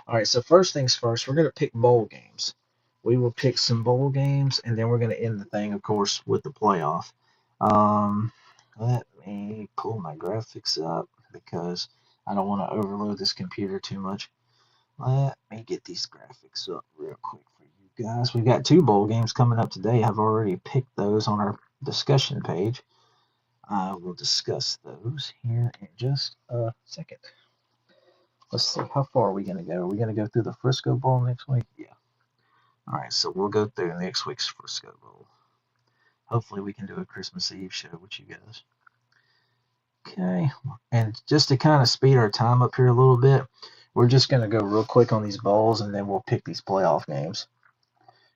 Speaker 1: All right, so first things first, we're going to pick bowl games. We will pick some bowl games, and then we're going to end the thing, of course, with the playoff. Let me pull my graphics up because I don't want to overload this computer too much. Let me get these graphics up real quick for you guys. We've got 2 bowl games coming up today. I've already picked those on our discussion page. I will discuss those here in just a second. Let's see, how far are we going to go? Are we going to go through the Frisco Bowl next week? Yeah. All right, so we'll go through next week's Frisco Bowl. Hopefully we can do a Christmas Eve show with you guys. Okay, and just to kind of speed our time up here a little bit, we're just going to go real quick on these bowls, and then we'll pick these playoff games.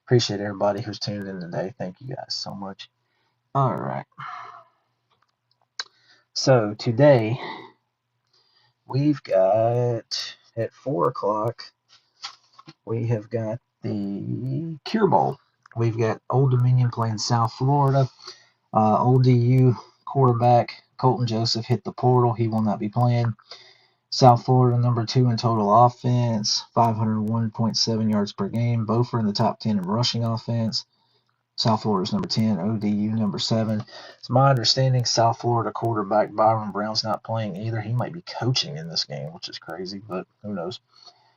Speaker 1: Appreciate everybody who's tuned in today. Thank you guys so much. All right. So today we've got at 4 o'clock. We have got the Cure Bowl. We've got Old Dominion playing South Florida. Old DU quarterback Colton Joseph hit the portal. He will not be playing. South Florida, number 2 in total offense, 501.7 yards per game. Both are in the top 10 in rushing offense. South Florida's number 10, ODU number 7. It's my understanding South Florida quarterback Byron Brown's not playing either. He might be coaching in this game, which is crazy, but who knows.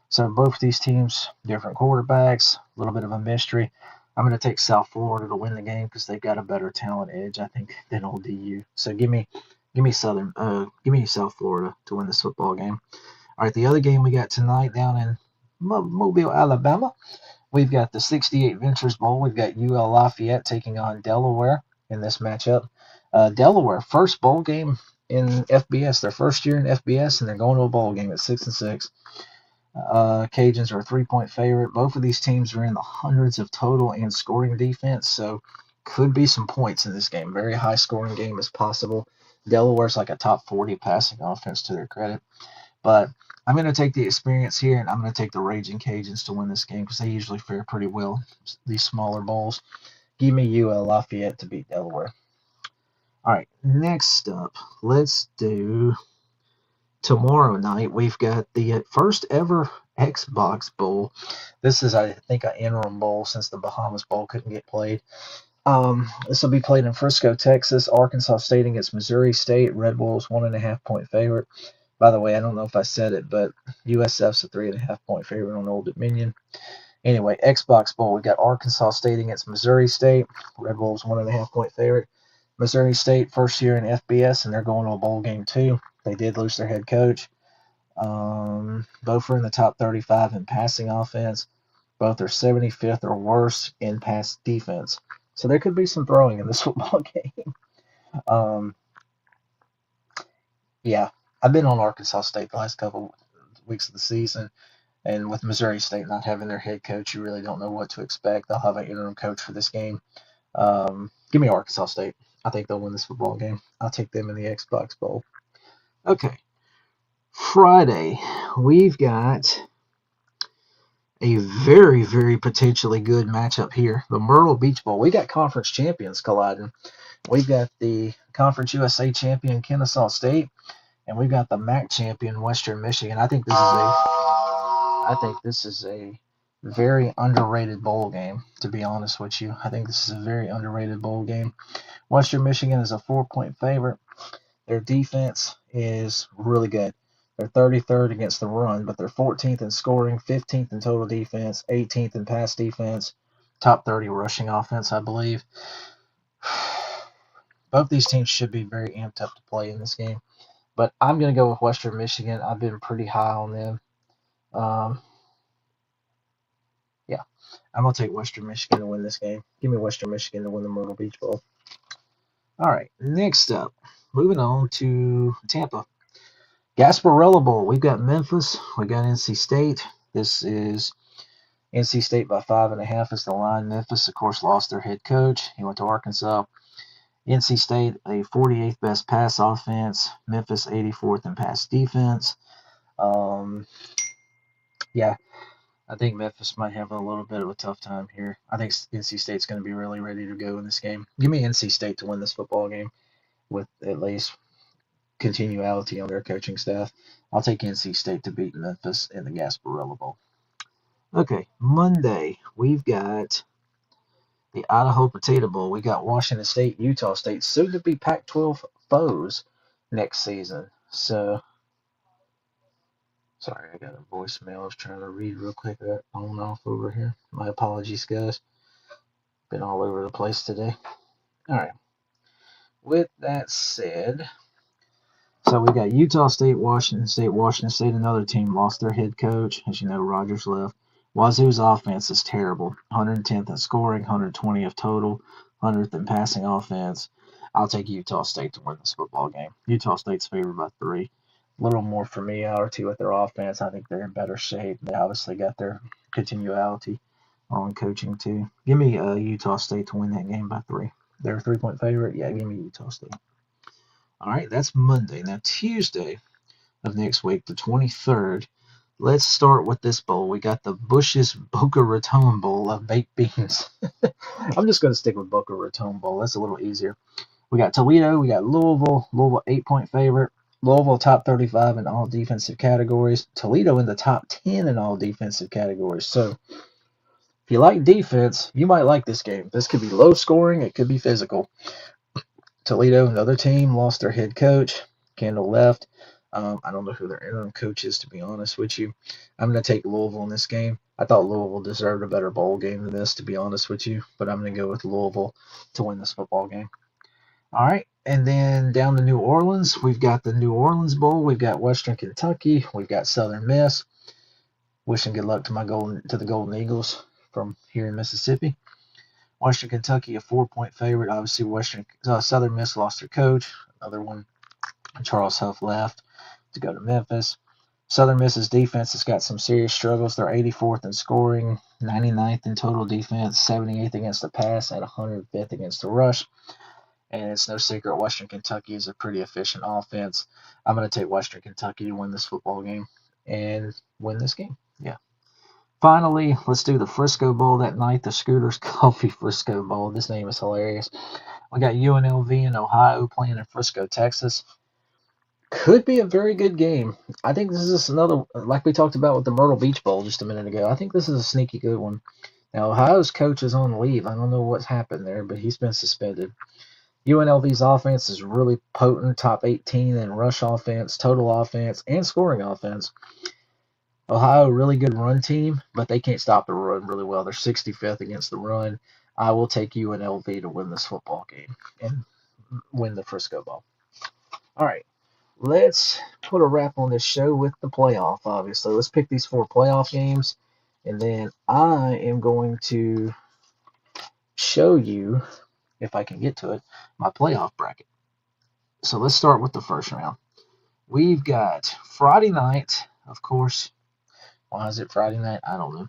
Speaker 1: So both these teams, different quarterbacks, a little bit of a mystery. I'm going to take South Florida to win the game because they've got a better talent edge, I think, than old DU. So give me South Florida to win this football game. All right, the other game we got tonight down in Mobile, Alabama. We've got the 68 Ventures Bowl. We've got UL Lafayette taking on Delaware in this matchup. Delaware, first bowl game in FBS, their first year in FBS, and they're going to a bowl game at 6-6. Cajuns are a 3-point favorite. Both of these teams are in the hundreds of total and scoring defense, so could be some points in this game. Very high scoring game as possible. Delaware's like a top 40 passing offense to their credit. But I'm going to take the experience here, and I'm going to take the Raging Cajuns to win this game because they usually fare pretty well, these smaller bowls. Give me UL Lafayette to beat Delaware. All right, next up, let's do tomorrow night. We've got the first ever Xbox Bowl. This is, I think, an interim bowl since the Bahamas Bowl couldn't get played. This will be played in Frisco, Texas. Arkansas State against Missouri State. Red Bulls 1.5-point favorite. By the way, I don't know if I said it, but USF's a 3.5-point favorite on Old Dominion. Anyway, Xbox Bowl. We got Arkansas State against Missouri State. Red Bulls 1.5-point favorite. Missouri State first year in FBS, and they're going to a bowl game too. They did lose their head coach. Both are in the top 35 in passing offense. Both are 75th or worse in pass defense. So there could be some throwing in this football game. Yeah, I've been on Arkansas State the last couple weeks of the season, and with Missouri State not having their head coach, you really don't know what to expect. They'll have an interim coach for this game. Give me Arkansas State. I think they'll win this football game. I'll take them in the Xbox Bowl. Okay. Friday, we've got a very, very potentially good matchup here. The Myrtle Beach Bowl. We got conference champions colliding. We've got the Conference USA champion Kennesaw State, and we've got the MAC champion Western Michigan. I think this is a very underrated bowl game, to be honest with you. I think this is a very underrated bowl game. Western Michigan is a 4-point favorite. Their defense is really good. They're 33rd against the run, but they're 14th in scoring, 15th in total defense, 18th in pass defense, top 30 rushing offense, I believe. Both these teams should be very amped up to play in this game. But I'm going to go with Western Michigan. I've been pretty high on them. Yeah, I'm going to take Western Michigan to win this game. Give me Western Michigan to win the Myrtle Beach Bowl. All right, next up, moving on to Tampa. Gasparilla Bowl. We've got Memphis. We got NC State. This is NC State by 5.5 is the line. Memphis, of course, lost their head coach. He went to Arkansas. NC State, a 48th best pass offense. Memphis, 84th in pass defense. Yeah, I think Memphis might have a little bit of a tough time here. I think NC State's going to be really ready to go in this game. Give me NC State to win this football game with at least continuality on their coaching staff. I'll take NC State to beat Memphis in the Gasparilla Bowl. Okay, Monday, we've got the Idaho Potato Bowl. We got Washington State, Utah State, soon to be Pac-12 foes next season. So, sorry, I got a voicemail I was trying to read real quick. I got on off over here. My apologies, guys. Been all over the place today. All right. With that said, so we got Utah State, Washington State. Washington State, another team, lost their head coach. As you know, Rogers left. Wazoo's offense is terrible. 110th in scoring, 120th total, 100th in passing offense. I'll take Utah State to win this football game. Utah State's favored by 3. A little more familiarity with their offense. I think they're in better shape. They obviously got their continuality on coaching too. Give me Utah State to win that game by 3. They're a 3-point favorite. Yeah, give me Utah State. All right, that's Monday. Now, Tuesday of next week, the 23rd, let's start with this bowl. We got the Bush's Boca Raton Bowl of baked beans. I'm just going to stick with Boca Raton Bowl. That's a little easier. We got Toledo. We got Louisville. Louisville 8-point favorite. Louisville top 35 in all defensive categories. Toledo in the top 10 in all defensive categories. So if you like defense, you might like this game. This could be low scoring. It could be physical. Toledo, another team, lost their head coach. Kendall left. I don't know who their interim coach is, to be honest with you. I'm going to take Louisville in this game. I thought Louisville deserved a better bowl game than this, to be honest with you, but I'm going to go with Louisville to win this football game. All right, and then down to New Orleans, we've got the New Orleans Bowl. We've got Western Kentucky. We've got Southern Miss. Wishing good luck to the Golden Eagles from here in Mississippi. Western Kentucky, a 4-point favorite. Obviously, Southern Miss lost their coach. Another one, Charles Huff left to go to Memphis. Southern Miss's defense has got some serious struggles. They're 84th in scoring, 99th in total defense, 78th against the pass, at 105th against the rush. And it's no secret Western Kentucky is a pretty efficient offense. I'm going to take Western Kentucky to win this football game and win this game. Yeah. Finally, let's do the Frisco Bowl that night, the Scooters Coffee Frisco Bowl. This name is hilarious. We got UNLV in Ohio playing in Frisco, Texas. Could be a very good game. I think this is another, like we talked about with the Myrtle Beach Bowl just a minute ago. I think this is a sneaky good one. Now, Ohio's coach is on leave. I don't know what's happened there, but he's been suspended. UNLV's offense is really potent, top 18 in rush offense, total offense, and scoring offense. Ohio, really good run team, but they can't stop the run really well. They're 65th against the run. I will take UNLV to win this football game and win the Frisco Bowl. All right, let's put a wrap on this show with the playoff, obviously. Let's pick these 4 playoff games, and then I am going to show you, if I can get to it, my playoff bracket. So let's start with the first round. We've got Friday night, of course. Why is it Friday night? I don't know.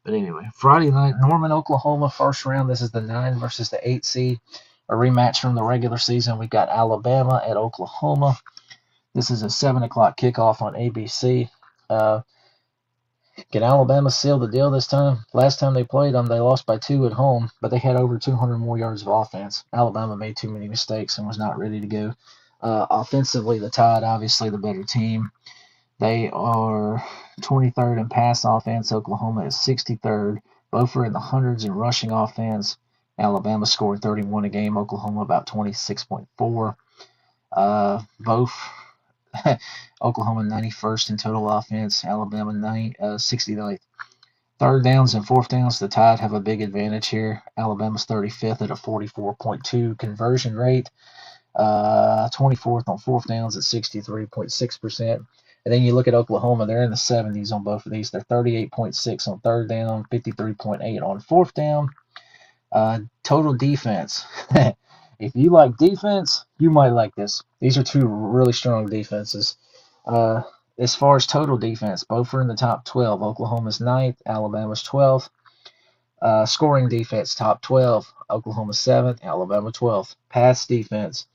Speaker 1: But anyway, Friday night, Norman, Oklahoma, first round. This is the 9 versus the 8 seed. A rematch from the regular season. We've got Alabama at Oklahoma. This is a 7 o'clock kickoff on ABC. Can Alabama seal the deal this time? Last time they played them, they lost by 2 at home, but they had over 200 more yards of offense. Alabama made too many mistakes and was not ready to go. Offensively, the Tide, obviously the better team. They are 23rd in pass offense. Oklahoma is 63rd. Both are in the hundreds in rushing offense. Alabama scored 31 a game. Oklahoma about 26.4. Both Oklahoma 91st in total offense. Alabama 69th. Third downs and fourth downs, the Tide have a big advantage here. Alabama's 35th at a 44.2 conversion rate. 24th on fourth downs at 63.6%. And then you look at Oklahoma, they're in the 70s on both of these. They're 38.6 on third down, 53.8 on fourth down. Total defense. If you like defense, you might like this. These are 2 really strong defenses. As far as total defense, both are in the top 12. Oklahoma's 9th, Alabama's 12th. Scoring defense, top 12. Oklahoma 7th, Alabama 12th. Pass defense,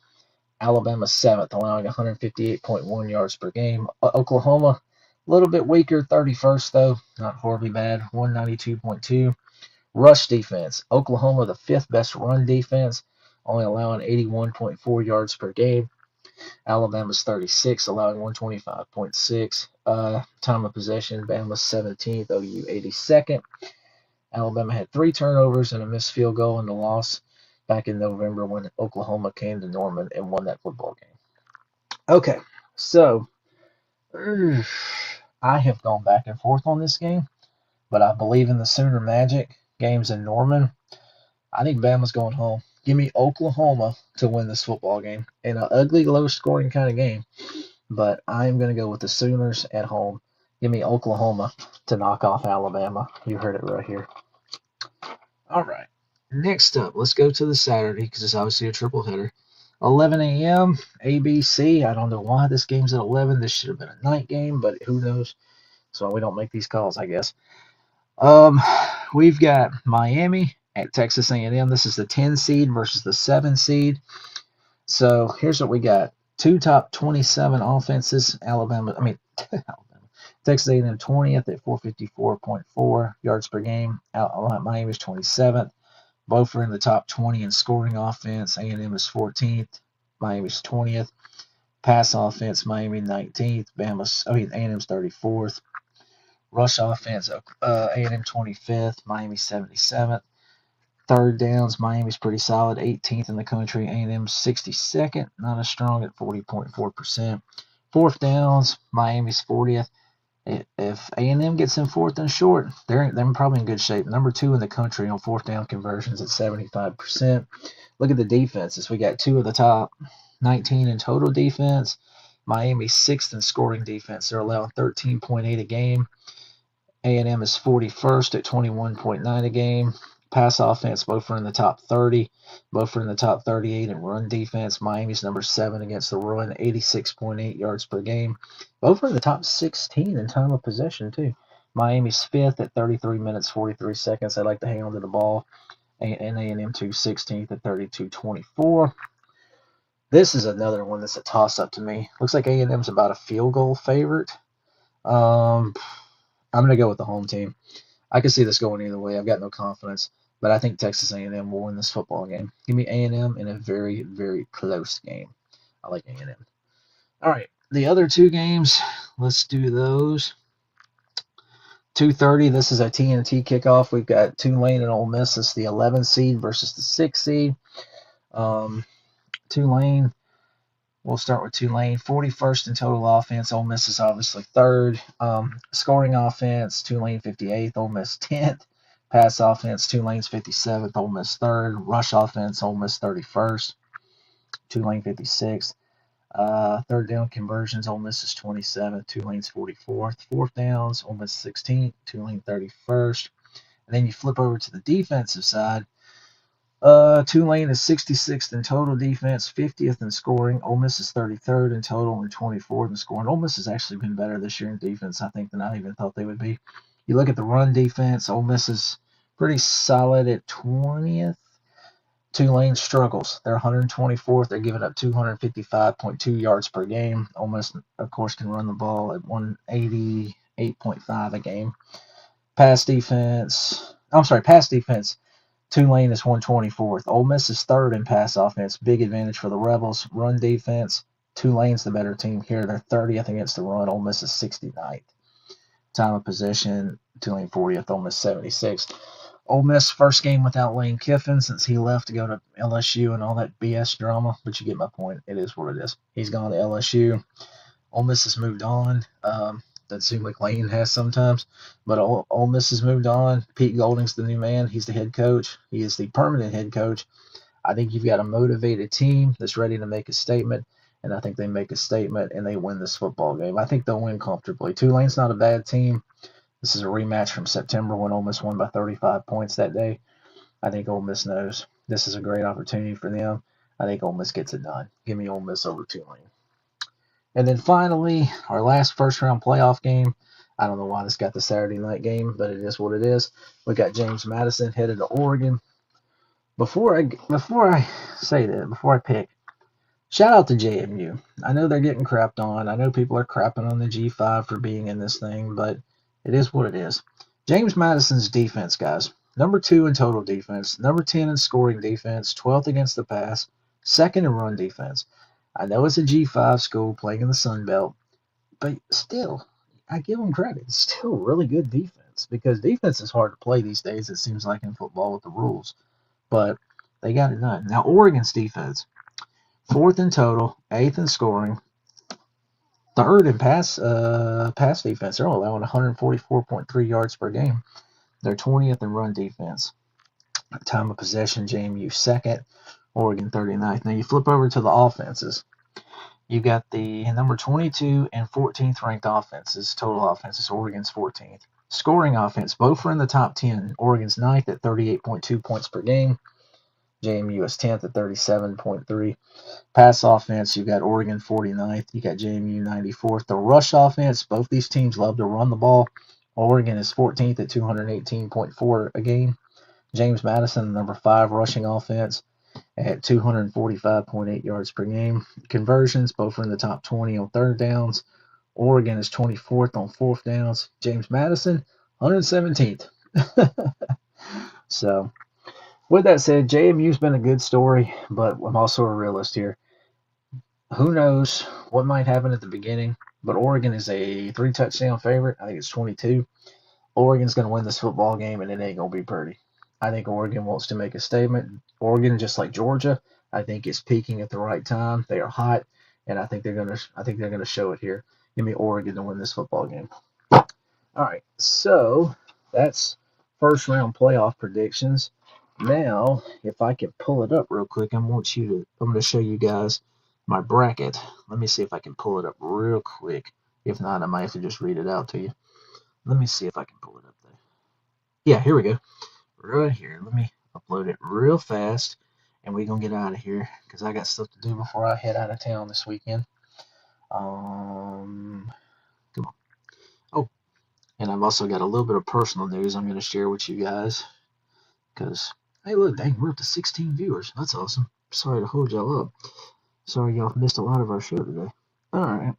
Speaker 1: Alabama 7th, allowing 158.1 yards per game. Oklahoma, a little bit weaker, 31st though, not horribly bad, 192.2. Rush defense, Oklahoma the 5th best run defense, only allowing 81.4 yards per game. Alabama's 36th, allowing 125.6. Time of possession, Bama's 17th, OU 82nd. Alabama had 3 turnovers and a missed field goal in the loss back in November when Oklahoma came to Norman and won that football game. Okay, so I have gone back and forth on this game, but I believe in the Sooner Magic. Games in Norman. I think Bama's going home. Give me Oklahoma to win this football game in an ugly, low-scoring kind of game, but I'm going to go with the Sooners at home. Give me Oklahoma to knock off Alabama. You heard it right here. All right. Next up, let's go to the Saturday because it's obviously a triple header. 11 a.m. ABC. I don't know why this game's at 11. This should have been a night game, but who knows? So we don't make these calls, I guess. We've got Miami at Texas A&M. This is the 10 seed versus the 7 seed. So here's what we got. Two top 27 offenses. Alabama, Texas A&M 20th at 454.4 yards per game. Miami's 27th. Both are in the top 20 in scoring offense. A&M is 14th. Miami's 20th. Pass offense, Miami 19th. A&M's 34th. Rush offense, A&M 25th. Miami 77th. Third downs, Miami's pretty solid, 18th in the country. A&M's 62nd, not as strong at 40.4%. Fourth downs, Miami's 40th. If A&M gets in fourth and short, they're probably in good shape. Number 2 in the country on fourth down conversions at 75%. Look at the defenses. We got 2 of the top 19 in total defense. Miami's 6th in scoring defense. They're allowing 13.8 a game. A&M is 41st at 21.9 a game. Pass offense, both are in the top 30. Both are in the top 38 in run defense. Miami's number 7 against the run, 86.8 yards per game. Both are in the top 16 in time of possession, too. Miami's 5th at 33 minutes, 43 seconds. They like to hang on to the ball. And A&M 16th at 32:24. This is another one that's a toss-up to me. Looks like A&M's about a field goal favorite. I'm going to go with the home team. I can see this going either way. I've got no confidence, but I think Texas A&M will win this football game. Give me A&M in a very, very close game. I like A&M. All right, the other 2 games, let's do those. 2:30. This is a TNT kickoff. We've got Tulane and Ole Miss. It's the 11 seed versus the 6 seed. Tulane. We'll start with Tulane. 41st in total offense. Ole Miss is obviously 3rd. Scoring offense, Tulane 58th, Ole Miss 10th. Pass offense, Tulane's 57th, Ole Miss 3rd. Rush offense, Ole Miss 31st, Tulane 56th. Third down conversions, Ole Miss is 27th, Tulane's 44th. Fourth downs, Ole Miss 16th, Tulane 31st. And then you flip over to the defensive side. Tulane is 66th in total defense, 50th in scoring. Ole Miss is 33rd in total and 24th in scoring. Ole Miss has actually been better this year in defense, I think, than I even thought they would be. You look at the run defense, Ole Miss is pretty solid at 20th. Tulane struggles. They're 124th. They're giving up 255.2 yards per game. Ole Miss, of course, can run the ball at 188.5 a game. Pass defense. Tulane is 124th. Ole Miss is 3rd in pass offense. Big advantage for the Rebels. Run defense, Tulane's the better team here. They're 30th against the run. Ole Miss is 69th. Time of possession, Tulane 40th, Ole Miss 76th. Ole Miss first game without Lane Kiffin since he left to go to LSU and all that BS drama. But you get my point. It is what it is. He's gone to LSU. Ole Miss has moved on. That seems like Lane has sometimes. But Ole Miss has moved on. Pete Golding's the new man. He's the head coach. He is the permanent head coach. I think you've got a motivated team that's ready to make a statement, and I think they make a statement and they win this football game. I think they'll win comfortably. Tulane's not a bad team. This is a rematch from September when Ole Miss won by 35 points that day. I think Ole Miss knows this is a great opportunity for them. I think Ole Miss gets it done. Give me Ole Miss over Tulane. And then finally, our last first-round playoff game. I don't know why this got the Saturday night game, but it is what it is. We got James Madison headed to Oregon. Before I say that, before I pick, shout out to JMU. I know they're getting crapped on. I know people are crapping on the G5 for being in this thing, but it is what it is. James Madison's defense, guys. Number 2 in total defense, number 10 in scoring defense, 12th against the pass, 2nd in run defense. I know it's a G5 school playing in the Sun Belt, but still, I give them credit. It's still really good defense because defense is hard to play these days, it seems like, in football with the rules. But they got it done. Now, Oregon's defense, 4th in total, 8th in scoring, 3rd in pass defense. They're only allowing 144.3 yards per game. They're 20th in run defense. Time of possession, JMU 2nd, Oregon 39th. Now you flip over to the offenses. You got the number 22 and 14th ranked offenses, total offenses. Oregon's 14th. Scoring offense, both are in the top 10. Oregon's 9th at 38.2 points per game. JMU is 10th at 37.3. Pass offense, you got Oregon 49th. You got JMU 94th. The rush offense, both these teams love to run the ball. Oregon is 14th at 218.4 a game. James Madison, number 5 rushing offense. at 245.8 yards per game. Conversions, both are in the top 20 on third downs. Oregon is 24th on fourth downs. James Madison, 117th. So, with that said, JMU's been a good story, but I'm also a realist here. Who knows what might happen at the beginning, but Oregon is a 3 touchdown favorite. I think it's 22. Oregon's going to win this football game, and it ain't going to be pretty. I think Oregon wants to make a statement. Oregon, just like Georgia, I think is peaking at the right time. They are hot, and I think they're gonna show it here. Give me Oregon to win this football game. All right, so that's first round playoff predictions. Now, if I can pull it up real quick, I'm going to show you guys my bracket. Let me see if I can pull it up real quick. If not, I might have to just read it out to you. Let me see if I can pull it up there. Yeah, here we go. Right here. Let me upload it real fast, and we're gonna get out of here because I got stuff to do before I head out of town this weekend. Come on. Oh, and I've also got a little bit of personal news I'm gonna share with you guys because hey, look, dang, we're up to 16 viewers. That's awesome. Sorry to hold y'all up. Sorry y'all missed a lot of our show today. All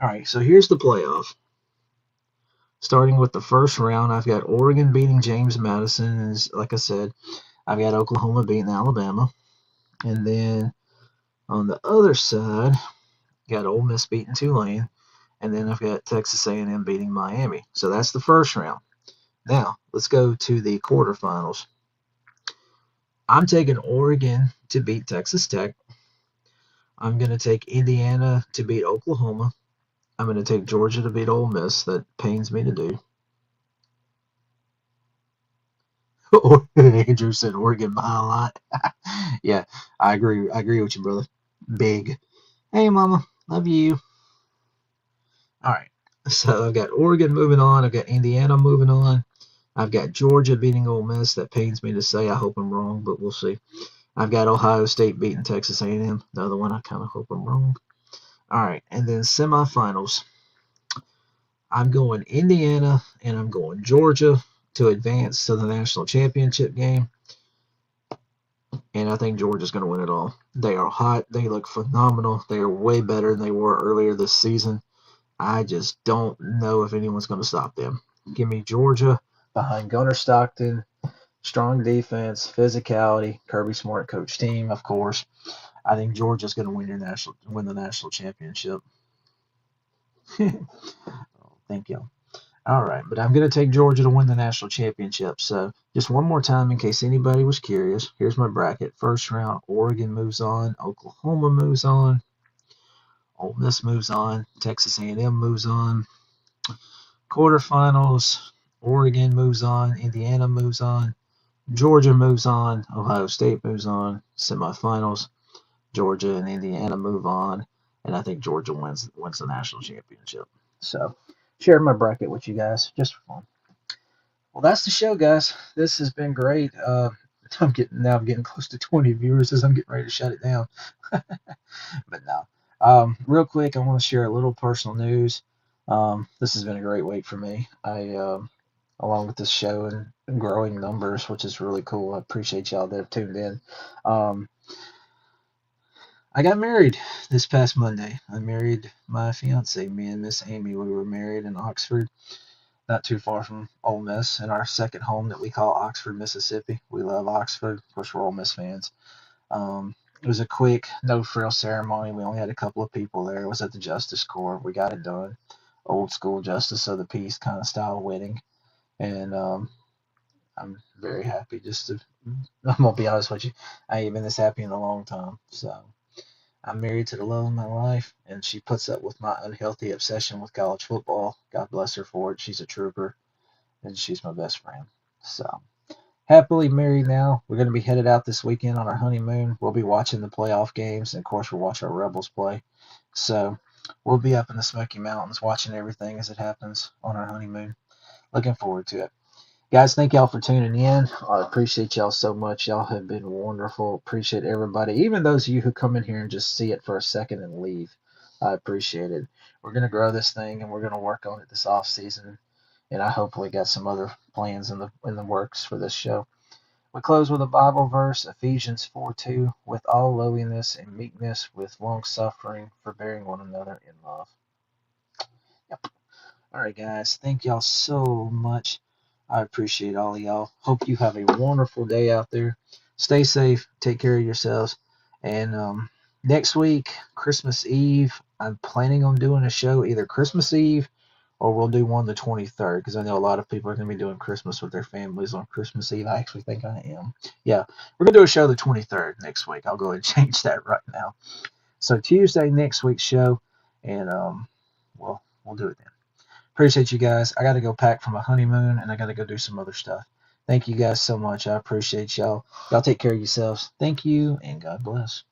Speaker 1: right. So here's the playoff. Starting with the first round, I've got Oregon beating James Madison, and like I said, I've got Oklahoma beating Alabama. And then on the other side, got Ole Miss beating Tulane, and then I've got Texas A&M beating Miami. So that's the first round. Now let's go to the quarterfinals. I'm taking Oregon to beat Texas Tech. I'm going to take Indiana to beat Oklahoma. I'm going to take Georgia to beat Ole Miss. That pains me to do. Andrew said Oregon by a lot. Yeah, I agree. I agree with you, brother. Big. Hey, mama, love you. All right. So I've got Oregon moving on. I've got Indiana moving on. I've got Georgia beating Ole Miss. That pains me to say. I hope I'm wrong, but we'll see. I've got Ohio State beating Texas A&M. The other one, I kind of hope I'm wrong. All right, and then semifinals. I'm going Indiana and I'm going Georgia to advance to the national championship game. And I think Georgia's going to win it all. They are hot. They look phenomenal. They are way better than they were earlier this season. I just don't know if anyone's going to stop them. Give me Georgia behind Gunnar Stockton. Strong defense, physicality, Kirby Smart coach team, of course. I think Georgia's going to win the national championship. Thank you. All right, but I'm going to take Georgia to win the national championship. So just one more time in case anybody was curious. Here's my bracket. First round, Oregon moves on. Oklahoma moves on. Ole Miss moves on. Texas A&M moves on. Quarterfinals, Oregon moves on. Indiana moves on. Georgia moves on. Ohio State moves on. Semifinals, Georgia and Indiana move on. And I think Georgia wins the national championship. So share my bracket with you guys just for fun. Well, that's the show, guys. This has been great. I'm getting close to 20 viewers as I'm getting ready to shut it down. But no. Real quick, I want to share a little personal news. This has been a great week for me. Along with this show and growing numbers, which is really cool. I appreciate y'all that have tuned in. I got married this past Monday. I married my fiance, me and Miss Amy. We were married in Oxford, not too far from Ole Miss, in our second home that we call Oxford, Mississippi. We love Oxford. Of course, we're Ole Miss fans. It was a quick, no-frill ceremony. We only had a couple of people there. It was at the Justice Court. We got it done. Old school justice of the peace kind of style wedding. And I'm very happy. I'm going to be honest with you. I ain't been this happy in a long time. So I'm married to the love of my life, and she puts up with my unhealthy obsession with college football. God bless her for it. She's a trooper, and she's my best friend. So happily married now. We're going to be headed out this weekend on our honeymoon. We'll be watching the playoff games, and of course, we'll watch our Rebels play. So we'll be up in the Smoky Mountains watching everything as it happens on our honeymoon. Looking forward to it. Guys, thank y'all for tuning in. I appreciate y'all so much. Y'all have been wonderful. Appreciate everybody, even those of you who come in here and just see it for a second and leave. I appreciate it. We're going to grow this thing, and we're going to work on it this off season. And I hopefully got some other plans in the works for this show. We close with a Bible verse, Ephesians 4:2, with all lowliness and meekness, with long suffering, forbearing one another in love. Yep. All right, guys. Thank y'all so much. I appreciate all of y'all. Hope you have a wonderful day out there. Stay safe. Take care of yourselves. And next week, Christmas Eve, I'm planning on doing a show either Christmas Eve or we'll do one the 23rd because I know a lot of people are going to be doing Christmas with their families on Christmas Eve. I actually think I am. Yeah, we're going to do a show the 23rd next week. I'll go ahead and change that right now. So Tuesday, next week's show, and well, we'll do it then. Appreciate you guys. I got to go pack for my honeymoon, and I got to go do some other stuff. Thank you guys so much. I appreciate y'all. Y'all take care of yourselves. Thank you, and God bless.